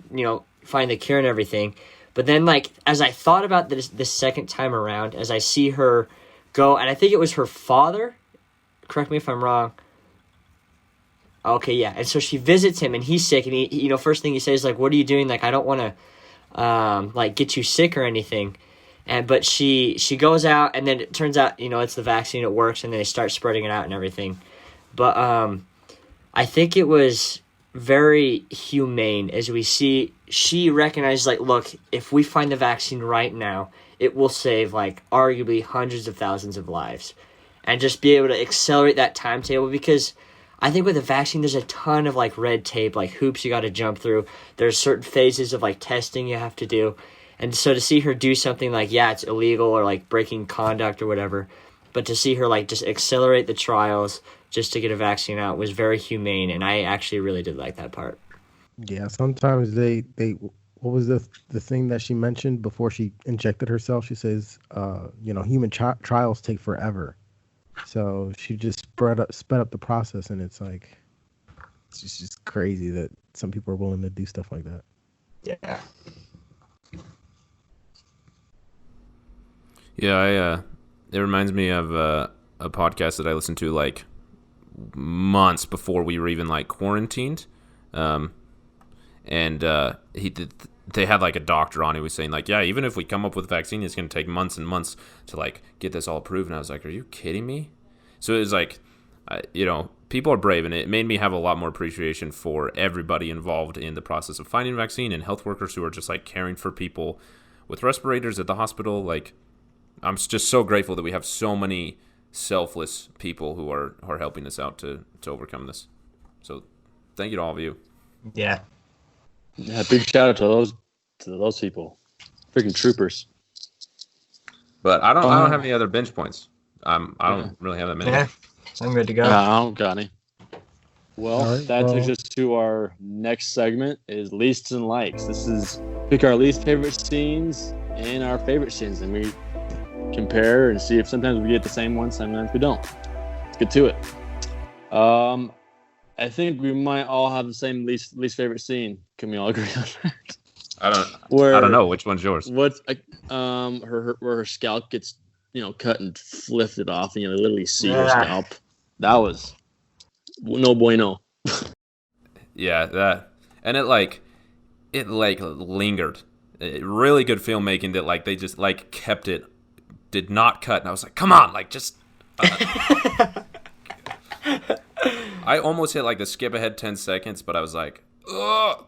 find the cure and everything. But then as I thought about this second time around, as I see her go, and I think it was her father, correct me if I'm wrong. Okay, yeah. And so she visits him, and he's sick, and he first thing he says what are you doing? I don't want to get you sick or anything. But she goes out, and then it turns out it's the vaccine, it works, and then they start spreading it out and everything. But I think it was very humane as we see she recognizes look, if we find the vaccine right now, it will save arguably hundreds of thousands of lives, and just be able to accelerate that timetable, because I think with a vaccine there's a ton of red tape, hoops you got to jump through. There's certain phases of testing you have to do. And so to see her do something it's illegal or breaking conduct or whatever, but to see her just accelerate the trials just to get a vaccine out was very humane, and I actually really did like that part. Yeah, sometimes they what was the thing that she mentioned before she injected herself? She says, human trials take forever. So she just sped up the process, and it's just crazy that some people are willing to do stuff like that. Yeah. Yeah, it reminds me of a podcast that I listened to months before we were even quarantined, and they had a doctor on who was saying yeah, even if we come up with a vaccine, it's going to take months and months to get this all approved. And I was like, are you kidding me? So it was people are brave, and it made me have a lot more appreciation for everybody involved in the process of finding a vaccine, and health workers who are just caring for people with respirators at the hospital. I'm just so grateful that we have so many selfless people who are helping us out to overcome this. So thank you to all of you. Yeah. Yeah, big shout out to those people. Freaking troopers. But I don't have any other bench points. I don't really have that many. Yeah, I'm good to go. I don't got any. Well, All right, that takes us to our next segment, is least and likes. This is pick our least favorite scenes and our favorite scenes, and we compare and see if sometimes we get the same one, sometimes we don't. Let's get to it. I think we might all have the same least favorite scene. Can we all agree on that? I don't know which one's yours. What's her where her scalp gets cut and lifted off, and you literally see her scalp. That was no bueno. Yeah, that, and it lingered. Really good filmmaking that they just kept it, did not cut, and I was like, come on, just. I almost hit the skip ahead 10 seconds, but I was like, ugh.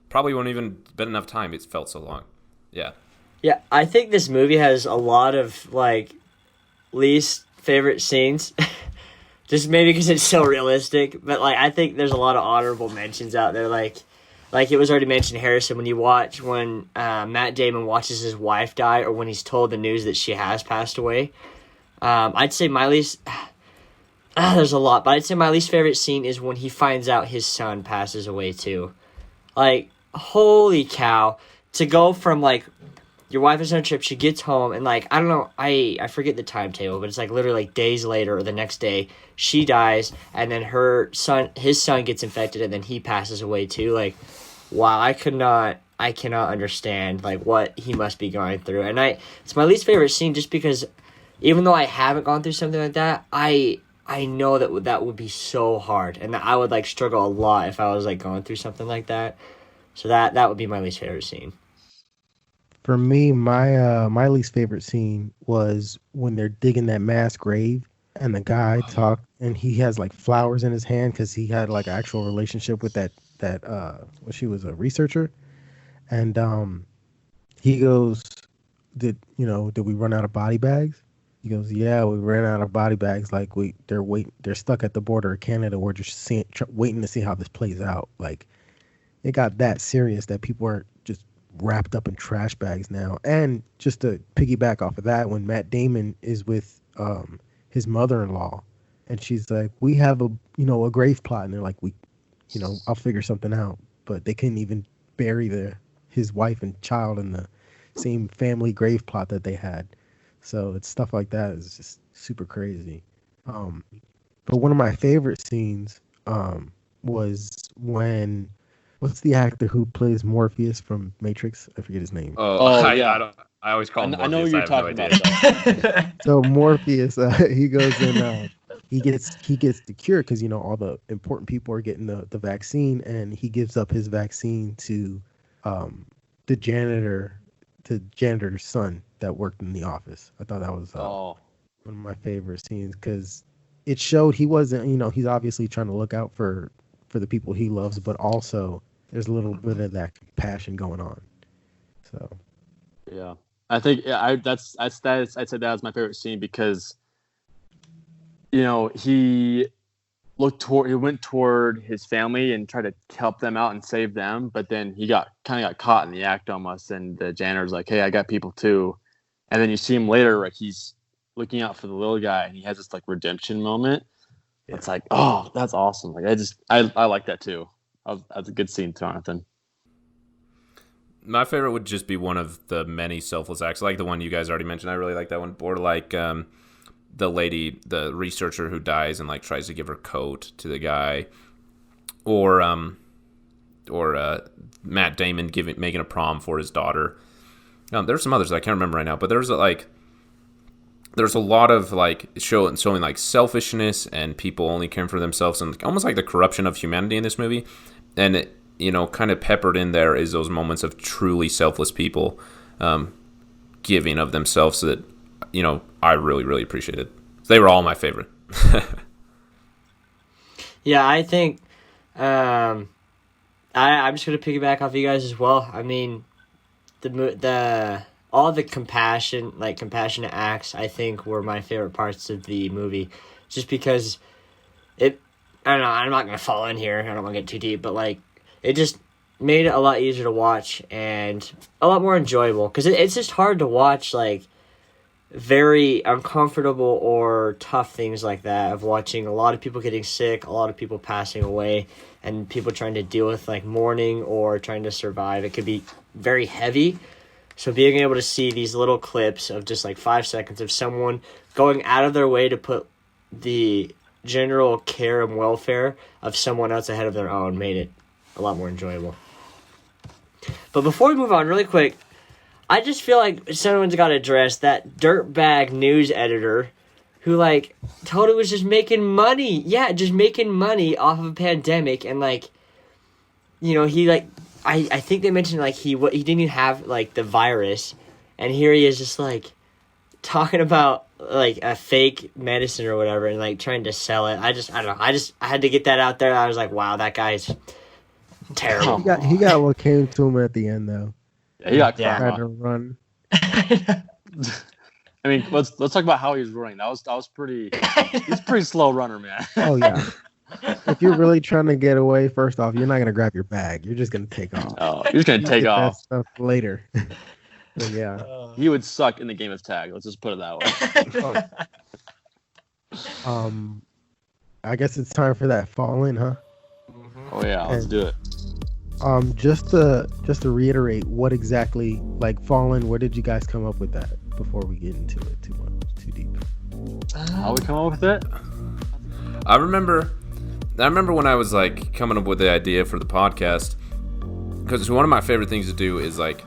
Probably wouldn't even been enough time. It felt so long. Yeah. Yeah, I think this movie has a lot of least favorite scenes. Just maybe because it's so realistic, but I think there's a lot of honorable mentions out there. Like it was already mentioned, Harrison, when Matt Damon watches his wife die, or when he's told the news that she has passed away. I'd say my least. There's a lot, but I'd say my least favorite scene is when he finds out his son passes away too. Holy cow! To go from your wife is on a trip, she gets home, and I don't know, I forget the timetable, but it's literally days later or the next day, she dies, and then his son gets infected, and then he passes away too. Wow, I cannot understand what he must be going through, and it's my least favorite scene just because even though I haven't gone through something like that, I know that would be so hard, and that I would struggle a lot if I was going through something like that. So that would be my least favorite scene. For me, my least favorite scene was when they're digging that mass grave, and the guy talked, and he has flowers in his hand because he had an actual relationship with that well, she was a researcher, and he goes, did we run out of body bags? He goes, yeah, we ran out of body bags. They're stuck at the border of Canada. We're just waiting to see how this plays out. It got that serious that people are just wrapped up in trash bags now. And just to piggyback off of that, when Matt Damon is with his mother-in-law, and she's like, we have a grave plot, and they're like, I'll figure something out. But they couldn't even bury his wife and child in the same family grave plot that they had. So it's stuff like that is just super crazy. But one of my favorite scenes was when, what's the actor who plays Morpheus from Matrix? I forget his name. Yeah. I always call him Morpheus. I know what you're talking about. So Morpheus, he goes in, he gets the cure because all the important people are getting the vaccine, and he gives up his vaccine to the janitor's son that worked in the office. I thought that was one of my favorite scenes because it showed he wasn't, he's obviously trying to look out for the people he loves, but also there's a little bit of that compassion going on. So, yeah, I think I'd say that was my favorite scene because, he went toward his family and tried to help them out and save them, but then he got caught in the act almost, and the janitor's like, hey, I got people too. And then you see him later, he's looking out for the little guy, and he has this redemption moment. Yeah. It's oh, that's awesome. I like that too. That's a good scene, Jonathan. My favorite would just be one of the many selfless acts, like the one you guys already mentioned. I really like that one. Or the lady, the researcher who dies and tries to give her coat to the guy, or Matt Damon making a prom for his daughter. There's some others that I can't remember right now, but there's a lot of showing selfishness and people only caring for themselves, and almost the corruption of humanity in this movie. And kind of peppered in there is those moments of truly selfless people giving of themselves that I really, really appreciated. They were all my favorite. Yeah, I think I'm just gonna piggyback off you guys as well. I mean, all the compassionate acts, I think, were my favorite parts of the movie, just because I don't know, I'm not gonna fall in here. I don't want to get too deep, but it just made it a lot easier to watch and a lot more enjoyable because it's just hard to watch very uncomfortable or tough things like that, of watching a lot of people getting sick, a lot of people passing away, and people trying to deal with mourning or trying to survive. It could be very heavy. So being able to see these little clips of just 5 seconds of someone going out of their way to put the general care and welfare of someone else ahead of their own made it a lot more enjoyable. But before we move on, really quick, I just feel like someone's got to address that dirtbag news editor who, like, totally was just making money. Yeah, just making money off of a pandemic. And, like, you know, he, like, I think they mentioned, like, he didn't even have, like, the virus. And here he is just, like, talking about, like, a fake medicine or whatever and, like, trying to sell it. I don't know. I had to get that out there. I was like, wow, that guy's terrible. He got what came to him at the end, though. Yeah, he got Yeah. Tried to karma. run. I mean, let's talk about how he was running. That was pretty. He's a pretty slow runner, man. Oh yeah. If you're really trying to get away, first off, you're not gonna grab your bag. You're just gonna take off. Oh, you're just gonna take Get off. that stuff later. But yeah. He would suck in the game of tag. Let's just put it that way. I guess it's time for that fall in, huh? Oh yeah, let's do it. Just to reiterate, what exactly, like, Fallen, where did you guys come up with that before we get into it too deep? How we come up with it? I remember when I was like coming up with the idea for the podcast, because one of my favorite things to do is like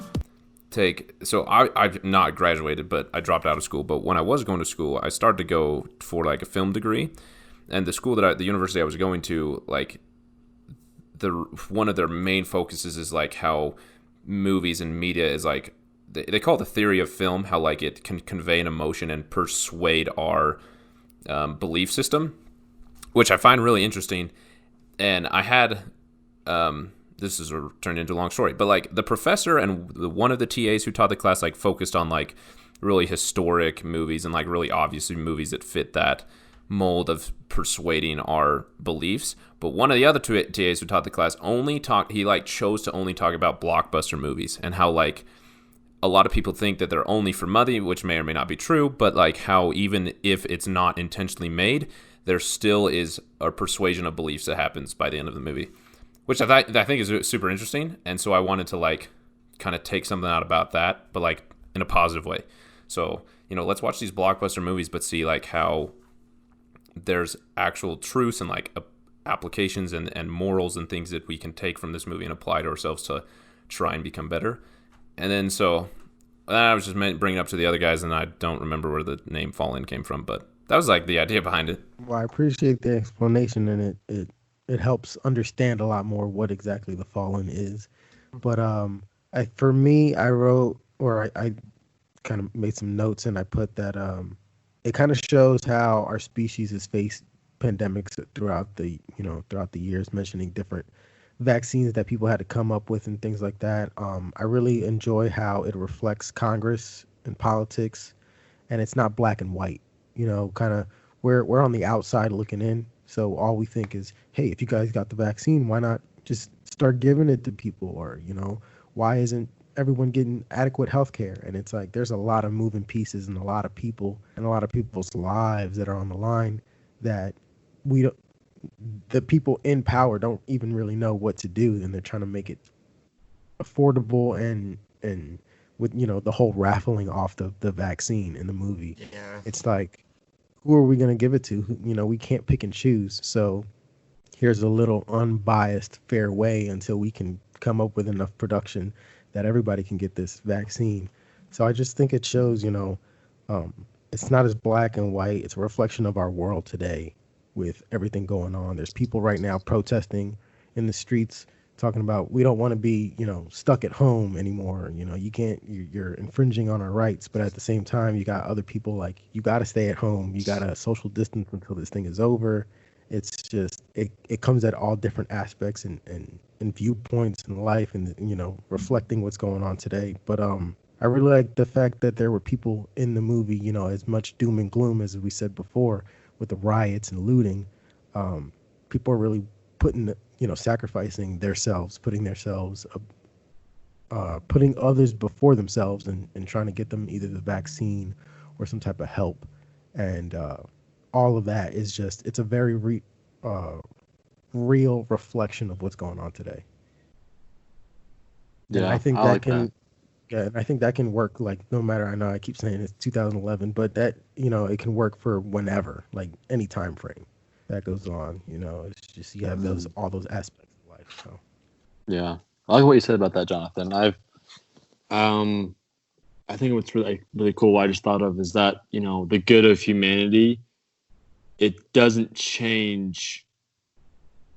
I've not graduated, but I dropped out of school. But when I was going to school, I started to go for like a film degree, and the university I was going to, like, one of their main focuses is like how movies and media is like, they call it the theory of film, how like it can convey an emotion and persuade our belief system, which I find really interesting. And I had this is turned into a long story, but like the professor and one of the TAs who taught the class like focused on like really historic movies and like really obviously movies that fit that mold of persuading our beliefs. But one of the other two TAs who taught the class chose to only talk about blockbuster movies and how like a lot of people think that they're only for money, which may or may not be true, but like how even if it's not intentionally made, there still is a persuasion of beliefs that happens by the end of the movie, which I think is super interesting. And so I wanted to like kind of take something out about that, but like in a positive way. So, you know, let's watch these blockbuster movies, but see like how there's actual truths and like applications and morals and things that we can take from this movie and apply to ourselves to try and become better. And then I was just bringing it up to the other guys, and I don't remember where the name Fallen came from, but that was like the idea behind it. Well, I appreciate the explanation, and it helps understand a lot more what exactly the Fallen is. But for me, I wrote, or I kind of made some notes, and I put that it kind of shows how our species has faced pandemics throughout the years, mentioning different vaccines that people had to come up with and things like that. I really enjoy how it reflects Congress and politics, and it's not black and white. You know, kind of we're on the outside looking in, so all we think is, hey, if you guys got the vaccine, why not just start giving it to people? Or, you know, why isn't everyone getting adequate health care? And it's like there's a lot of moving pieces and a lot of people and a lot of people's lives that are on the line that the people in power don't even really know what to do, and they're trying to make it affordable and with, you know, the whole raffling off the vaccine in the movie. Yeah. It's like, who are we going to give it to? You know, we can't pick and choose. So here's a little unbiased, fair way until we can come up with enough production that everybody can get this vaccine. So I just think it shows, you know, it's not as black and white. It's a reflection of our world today with everything going on. There's people right now protesting in the streets talking about, we don't want to be, you know, stuck at home anymore. You know, you're infringing on our rights. But at the same time, you got other people like, you got to stay at home. You got to social distance until this thing is over. It's just, it comes at all different aspects and viewpoints in life and, you know, reflecting what's going on today. But I really like the fact that there were people in the movie, you know, as much doom and gloom as we said before with the riots and looting. People are really sacrificing themselves, putting others before themselves and trying to get them either the vaccine or some type of help. And all of that is just, it's a very real reflection of what's going on today. Yeah, and I think that. Yeah, and I think that can work, like, no matter, I know I keep saying it's 2011, but that, you know, it can work for whenever, like any time frame that goes on, you know. It's just, you have all those aspects of life. So Yeah. I like what you said about that, Jonathan. I think what's really cool. What I just thought of is that the good of humanity, it doesn't change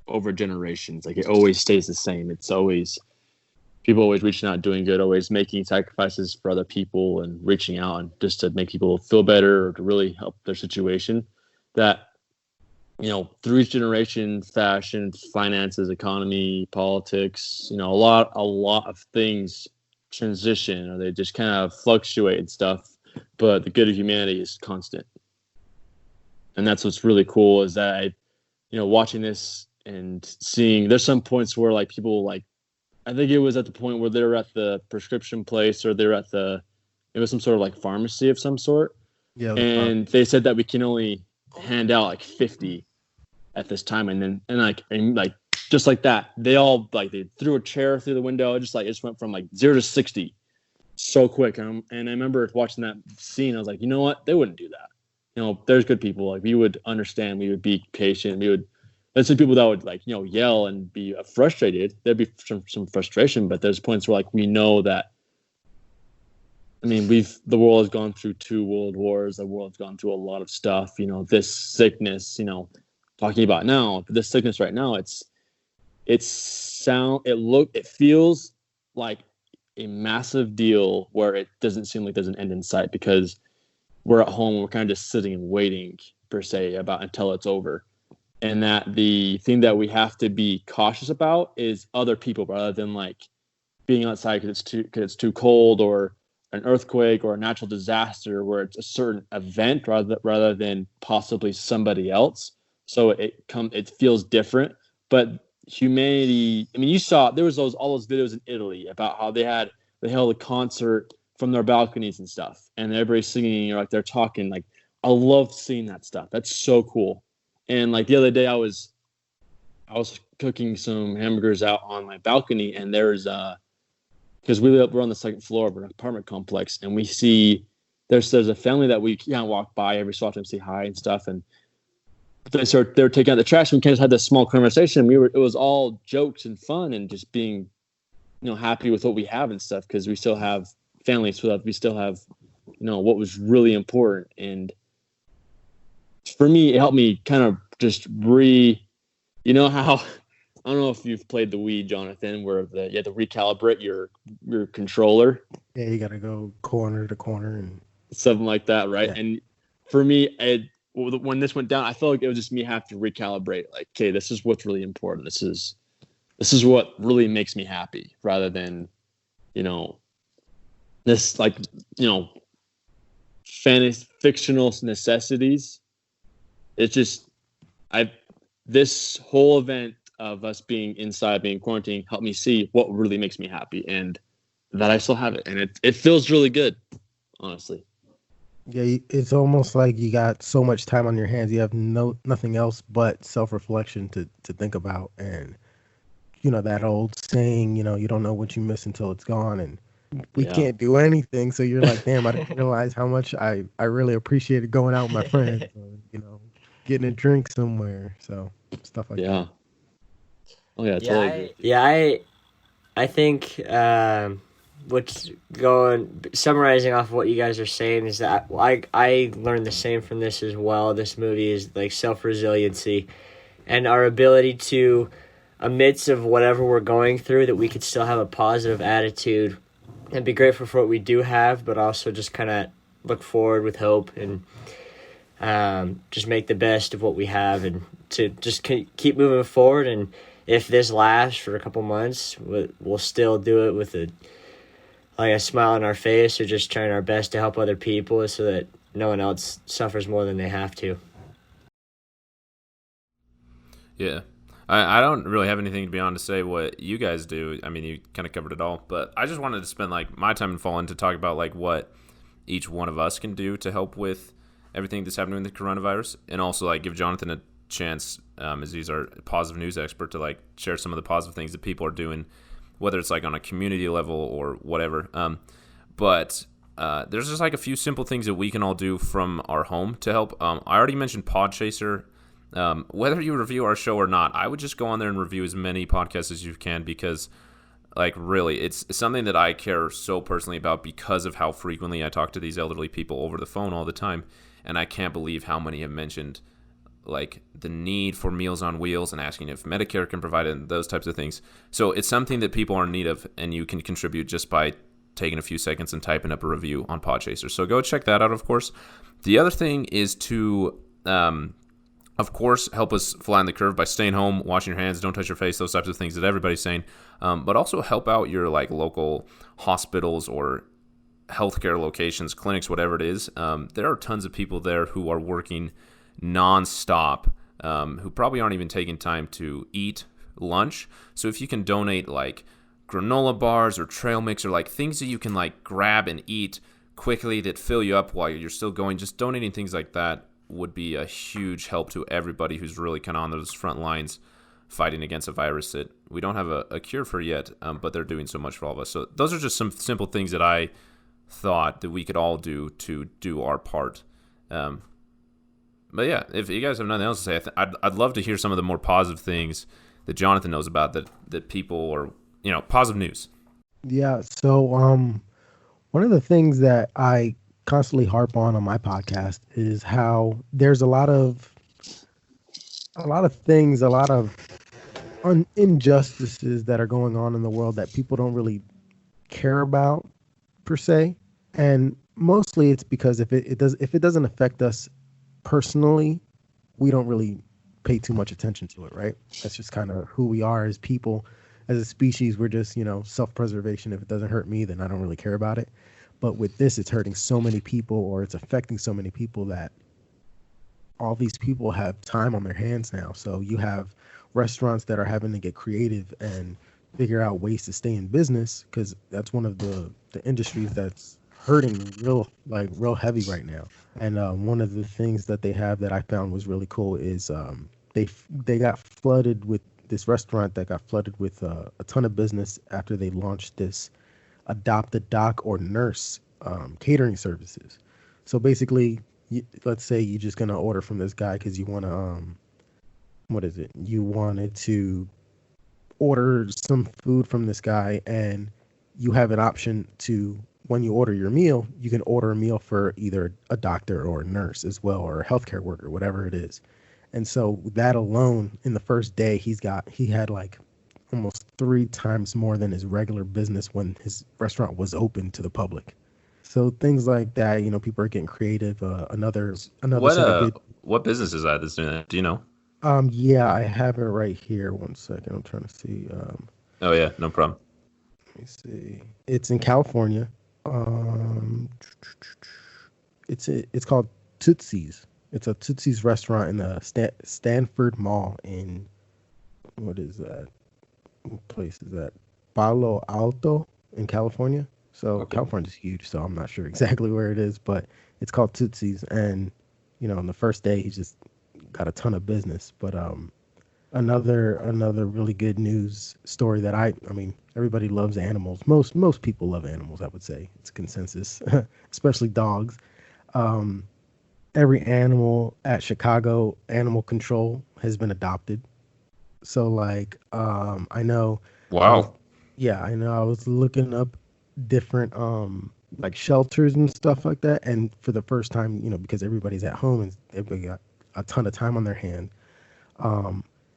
over generations. Like it always stays the same. It's always people always reaching out, doing good, always making sacrifices for other people and reaching out and just to make people feel better or to really help their situation. That through each generation, fashion, finances, economy, politics, a lot of things transition or they just kind of fluctuate and stuff, but the good of humanity is constant. And that's what's really cool is that watching this and seeing there's some points where like people like I think it was at the point where they were at the prescription place or they're at it was some sort of like pharmacy of some sort. Yeah. And they said that we can only hand out like 50 at this time. And just like that, they all like they threw a chair through the window. It just went from like 0 to 60 so quick. And I remember watching that scene. I was like, you know what? They wouldn't do that. There's good people. Like we would understand. We would be patient. There's some people that would like yell and be frustrated. There'd be some frustration, but there's points where like we know that. I mean, the world has gone through 2 world wars. The world's gone through a lot of stuff. This sickness. Talking about now, this sickness right now. It feels like a massive deal where it doesn't seem like there's an end in sight because we're at home and we're kind of just sitting and waiting per se until it's over. And that the thing that we have to be cautious about is other people rather than like being outside because it's too cold or an earthquake or a natural disaster where it's a certain event rather than possibly somebody else. So it feels different, but humanity. I mean, you saw there was all those videos in Italy about how they held a concert from their balconies and stuff, and everybody's singing or like they're talking. Like I loved seeing that stuff. That's so cool. And like the other day, I was cooking some hamburgers out on my balcony, and there's because we're on the 2nd floor of an apartment complex, and we see there's a family that we can't walk by every so often, say hi and stuff, and they were taking out the trash, and we kind of had this small conversation. It was all jokes and fun, and just being, happy with what we have and stuff because we still have families, we still have, what was really important. And for me, it helped me kind of just how I don't know if you've played the Wii, Jonathan, where you have to recalibrate your controller. Yeah, you got to go corner to corner and something like that, right? Yeah. And for me, when this went down, I felt like it was just me having to recalibrate. Like, okay, this is what's really important. This is what really makes me happy, rather than, this like, fictional necessities. It's just, this whole event of us being inside, being quarantined, helped me see what really makes me happy, and that I still have it, and it feels really good, honestly. Yeah, it's almost like you got so much time on your hands. You have nothing else but self-reflection to think about. And, that old saying, you don't know what you miss until it's gone. And we can't do anything. So you're like, damn, I didn't realize how much I really appreciated going out with my friends, or, getting a drink somewhere. So stuff like that. Oh, yeah, totally. I think summarizing off what you guys are saying is that I learned the same from this as well. This movie is like self-resiliency and our ability to, amidst of whatever we're going through, that we could still have a positive attitude and be grateful for what we do have, but also just kind of look forward with hope and just make the best of what we have and to just keep moving forward. And if this lasts for a couple months, we'll still do it with a smile on our face, or just trying our best to help other people so that no one else suffers more than they have to. Yeah. I don't really have anything to be on to say what you guys do. I mean, you kind of covered it all, but I just wanted to spend like my time in Fallen to talk about like what each one of us can do to help with everything that's happening with the coronavirus, and also like give Jonathan a chance, as he's our positive news expert, to like share some of the positive things that people are doing, whether it's like on a community level or whatever. But there's just like a few simple things that we can all do from our home to help. I already mentioned Podchaser. Whether you review our show or not, I would just go on there and review as many podcasts as you can, because Like, really, it's something that I care so personally about because of how frequently I talk to these elderly people over the phone all the time. And I can't believe how many have mentioned like the need for Meals on Wheels and asking if Medicare can provide it and those types of things. So it's something that people are in need of, and you can contribute just by taking a few seconds and typing up a review on Podchaser. So go check that out, of course. The other thing is to, of course, help us flatten the curve by staying home, washing your hands, don't touch your face, those types of things that everybody's saying. But also help out your like local hospitals or healthcare locations, clinics, whatever it is. There are tons of people there who are working nonstop, who probably aren't even taking time to eat lunch. So if you can donate like granola bars or trail mix or like things that you can like grab and eat quickly that fill you up while you're still going, just donating things like that would be a huge help to everybody who's really kind of on those front lines fighting against a virus that we don't have a cure for yet, but they're doing so much for all of us. So those are just some simple things that I thought that we could all do to do our part. But yeah, if you guys have nothing else to say, I'd love to hear some of the more positive things that Jonathan knows about that people are, positive news. Yeah. So one of the things that I constantly harp on my podcast is how there's a lot of things, a lot of injustices that are going on in the world that people don't really care about per se, and mostly it's because if it doesn't affect us personally, we don't really pay too much attention to it, right? That's just kind of who we are as people, as a species. We're just, self-preservation. If it doesn't hurt me, then I don't really care about it. But with this, it's hurting so many people, or it's affecting so many people, that all these people have time on their hands now. So you have restaurants that are having to get creative and figure out ways to stay in business, because that's one of the industries that's hurting real heavy right now. And one of the things that they have that I found was really cool is they got flooded with this restaurant that got flooded with a ton of business after they launched this adopt a doc or nurse catering services. So basically, let's say you're just gonna order from this guy because you want to you wanted to order some food from this guy, and you have an option to, when you order your meal, you can order a meal for either a doctor or a nurse as well, or a healthcare worker, whatever it is. And so that alone, in the first day, he had like almost 3 times more than his regular business when his restaurant was open to the public. So things like that, people are getting creative. Another What set of good. what business is that that's doing that? Do you know? Yeah, I have it right here. One second, I'm trying to see. Oh yeah, no problem. Let me see. It's in California. It's called Tootsie's. It's a Tootsie's restaurant in the Stanford Mall in, what is that? What place is that? Palo Alto in California. So Okay. California's huge, so I'm not sure exactly where it is, but it's called Tootsie's. And on the first day, he just got a ton of business. But another really good news story that I mean, everybody loves animals. Most people love animals, I would say. It's a consensus, especially dogs. Every animal at Chicago Animal Control has been adopted. So like, I know Wow. I know I was looking up different like shelters and stuff like that, and for the first time, because everybody's at home and everybody got a ton of time on their hand,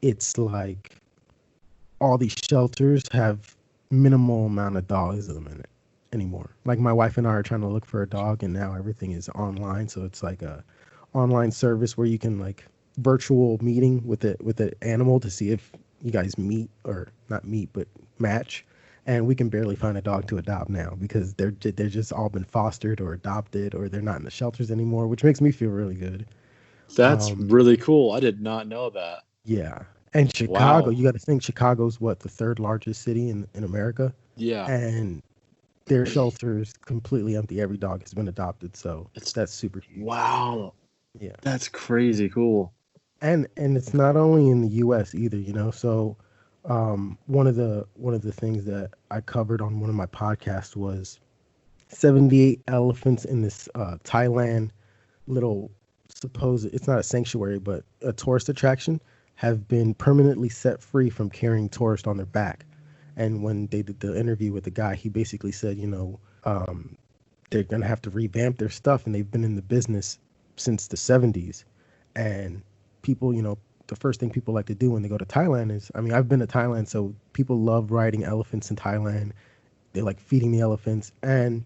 it's like all these shelters have minimal amount of dogs in them in it anymore. Like my wife and I are trying to look for a dog, and now everything is online, so it's like a online service where you can like virtual meeting with the animal to see if you guys meet, or not meet but match. And we can barely find a dog to adopt now because they're just all been fostered or adopted, or they're not in the shelters anymore, which makes me feel really good. That's Um, really cool. I did not know that. yeah. And Chicago, Wow. you got to think Chicago's what, the third largest city in America, Yeah. and their shelters completely empty. Every dog has been adopted, so It's that's super huge. wow. Yeah. That's crazy cool. And it's not only in the U.S. either, So one of the things that I covered on one of my podcasts was 78 elephants in this Thailand little supposed, it's not a sanctuary but a tourist attraction, have been permanently set free from carrying tourists on their back. And when they did the interview with the guy, he basically said, they're gonna have to revamp their stuff, and they've been in the business since the 70s. And people, the first thing people like to do when they go to Thailand is, I mean, I've been to Thailand, so people love riding elephants in Thailand. They like feeding the elephants, and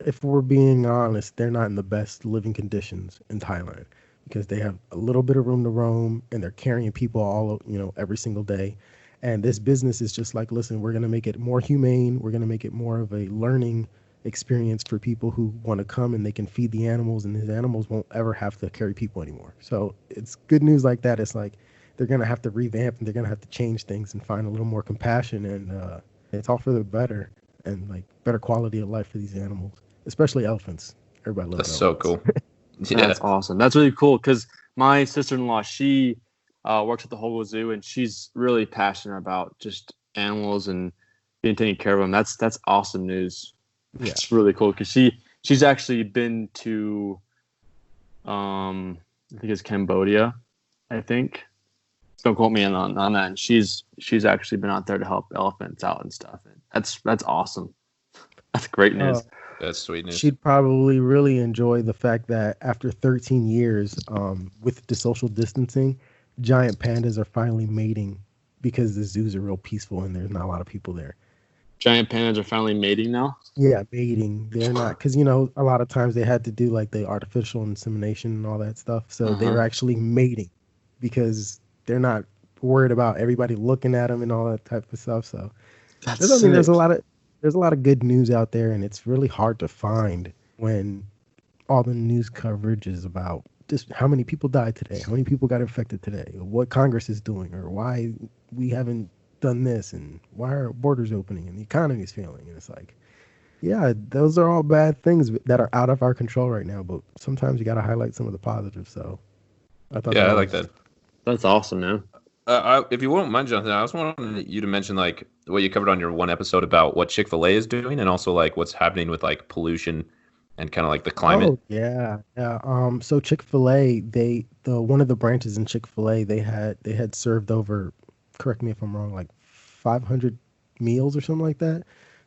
if we're being honest, they're not in the best living conditions in Thailand because they have a little bit of room to roam and they're carrying people all, every single day. And this business is just like, listen, we're going to make it more humane. We're going to make it more of a learning experience for people who want to come, and they can feed the animals, and these animals won't ever have to carry people anymore. So it's good news like that. It's like they're going to have to revamp, and they're going to have to change things and find a little more compassion, and it's all for the better and like better quality of life for these animals, especially elephants. Everybody loves That's elephants. so cool. Yeah. That's awesome. That's really cool because my sister-in-law, she works at the Hogle Zoo, and she's really passionate about just animals and being taken care of them. That's awesome news. Yeah. It's really cool because she's actually been to I think it's Cambodia, I think. Don't quote me on that. And she's actually been out there to help elephants out and stuff. That's awesome. That's great news. That's sweet news. She'd probably really enjoy the fact that after 13 years, with the social distancing, giant pandas are finally mating because the zoos are real peaceful and there's not a lot of people there. Giant pandas are finally mating now? Yeah, mating. They're not, because, a lot of times they had to do like the artificial insemination and all that stuff. So they're actually mating because they're not worried about everybody looking at them and all that type of stuff. So there's a lot of good news out there, and it's really hard to find when all the news coverage is about just how many people died today, how many people got infected today, what Congress is doing, or why we haven't done this, and why are borders opening and the economy is failing. And it's like, yeah, those are all bad things that are out of our control right now, but sometimes you got to highlight some of the positives. So I thought I like that. That's awesome, man. If you won't mind, Jonathan, I was wanting you to mention like what you covered on your one episode about what Chick-fil-A is doing, and also like what's happening with like pollution and kind of like the climate. Oh yeah. So Chick-fil-A, one of the branches in Chick-fil-A, they had served over, correct me if I'm wrong, like 500 meals or something like that,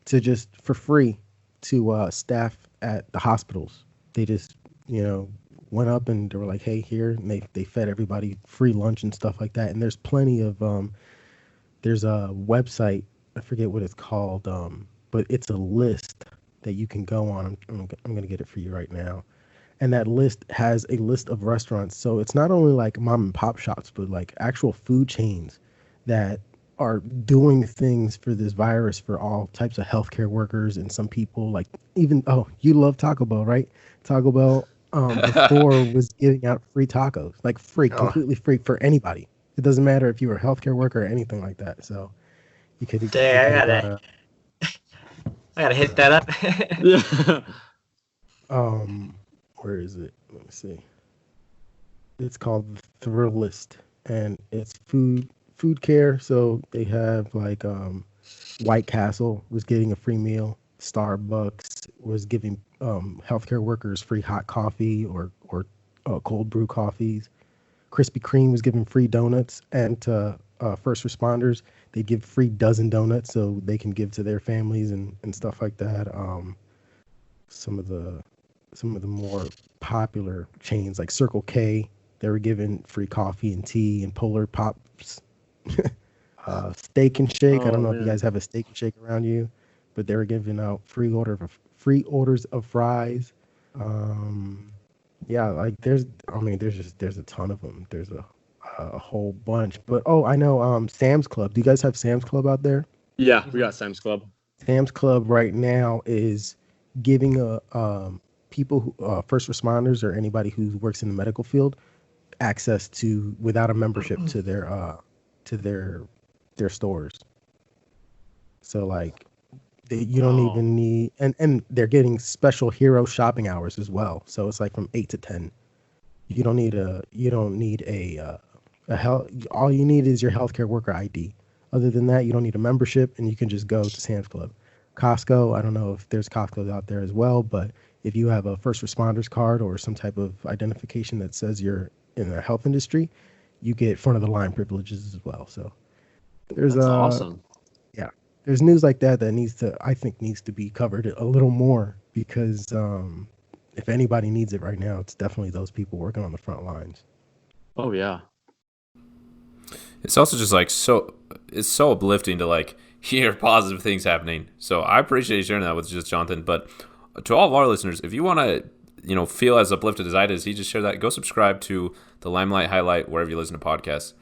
to just for free to staff at the hospitals. They just went up and they were like, hey, here, and they fed everybody free lunch and stuff like that. And there's plenty of there's a website, I forget what it's called, but it's a list that you can go on. I'm gonna get it for you right now. And that list has a list of restaurants. So it's not only like mom and pop shops, but like actual food chains that are doing things for this virus for all types of healthcare workers and some people, like even, you love Taco Bell, right? Taco Bell before was giving out free tacos, like free, completely free for anybody. It doesn't matter if you were a healthcare worker or anything like that. So you could. I gotta hit that Yeah. Where is it? Let me see. It's called Thrillist, and it's food care. So they have like White Castle was getting a free meal. Starbucks was giving healthcare workers free hot coffee or cold brew coffees. Krispy Kreme was giving free donuts, and to first responders, they give free dozen donuts so they can give to their families and stuff like that. Some of the more popular chains like Circle K, they were giving free coffee and tea and Polar Pops. Steak and Shake. I don't know if you guys have a Steak and Shake around you, but they were giving out free orders of fries. Yeah, like there's a ton of them. There's a whole bunch. But I know Sam's Club. Do you guys have Sam's Club out there? Yeah, we got Sam's Club. Sam's Club right now is giving people who, first responders or anybody who works in the medical field access to, without a membership, to their stores. So like you don't even need, and they're getting special hero shopping hours as well. So it's like from 8 to 10. You don't need a health. All you need is your healthcare worker ID. Other than that, you don't need a membership, and you can just go to Sam's Club. Costco, I don't know if there's Costco's out there as well, but if you have a first responders card or some type of identification that says you're in the health industry, you get front of the line privileges as well. So That's awesome. Yeah, there's news like that I think needs to be covered a little more because if anybody needs it right now, it's definitely those people working on the front lines. Oh yeah. It's also just like it's so uplifting to like hear positive things happening. So I appreciate you sharing that with just Jonathan. But to all of our listeners, if you want to, feel as uplifted as I did as he just shared that, go subscribe to the Limelight Highlight wherever you listen to podcasts.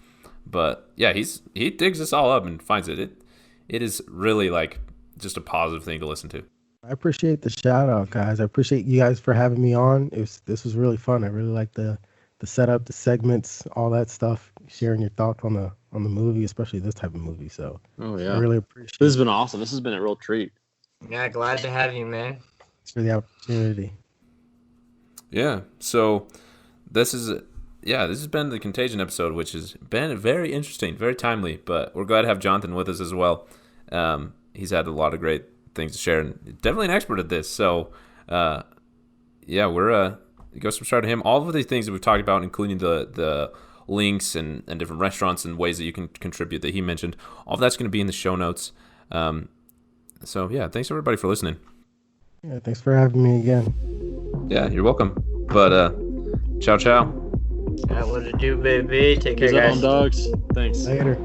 But yeah, he digs this all up and finds it. It is really like just a positive thing to listen to. I appreciate the shout out, guys. I appreciate you guys for having me on. This was really fun. I really like the setup, the segments, all that stuff. Sharing your thoughts on the movie, especially this type of movie. So oh yeah, I really appreciate. This has been awesome. This has been a real treat. Yeah, glad to have you, man. Thanks for the opportunity. Yeah. So this has been the Contagion episode, which has been very interesting, very timely. But we're glad to have Jonathan with us as well. He's had a lot of great things to share, and definitely an expert at this. So, we're go subscribe to him. All of the things that we've talked about, including the links and different restaurants and ways that you can contribute that he mentioned, all of that's going to be in the show notes. So yeah, thanks everybody for listening. Yeah, thanks for having me again. Yeah, you're welcome. But ciao. What to do, baby? Take care, What's up, guys. dogs? Thanks. Later.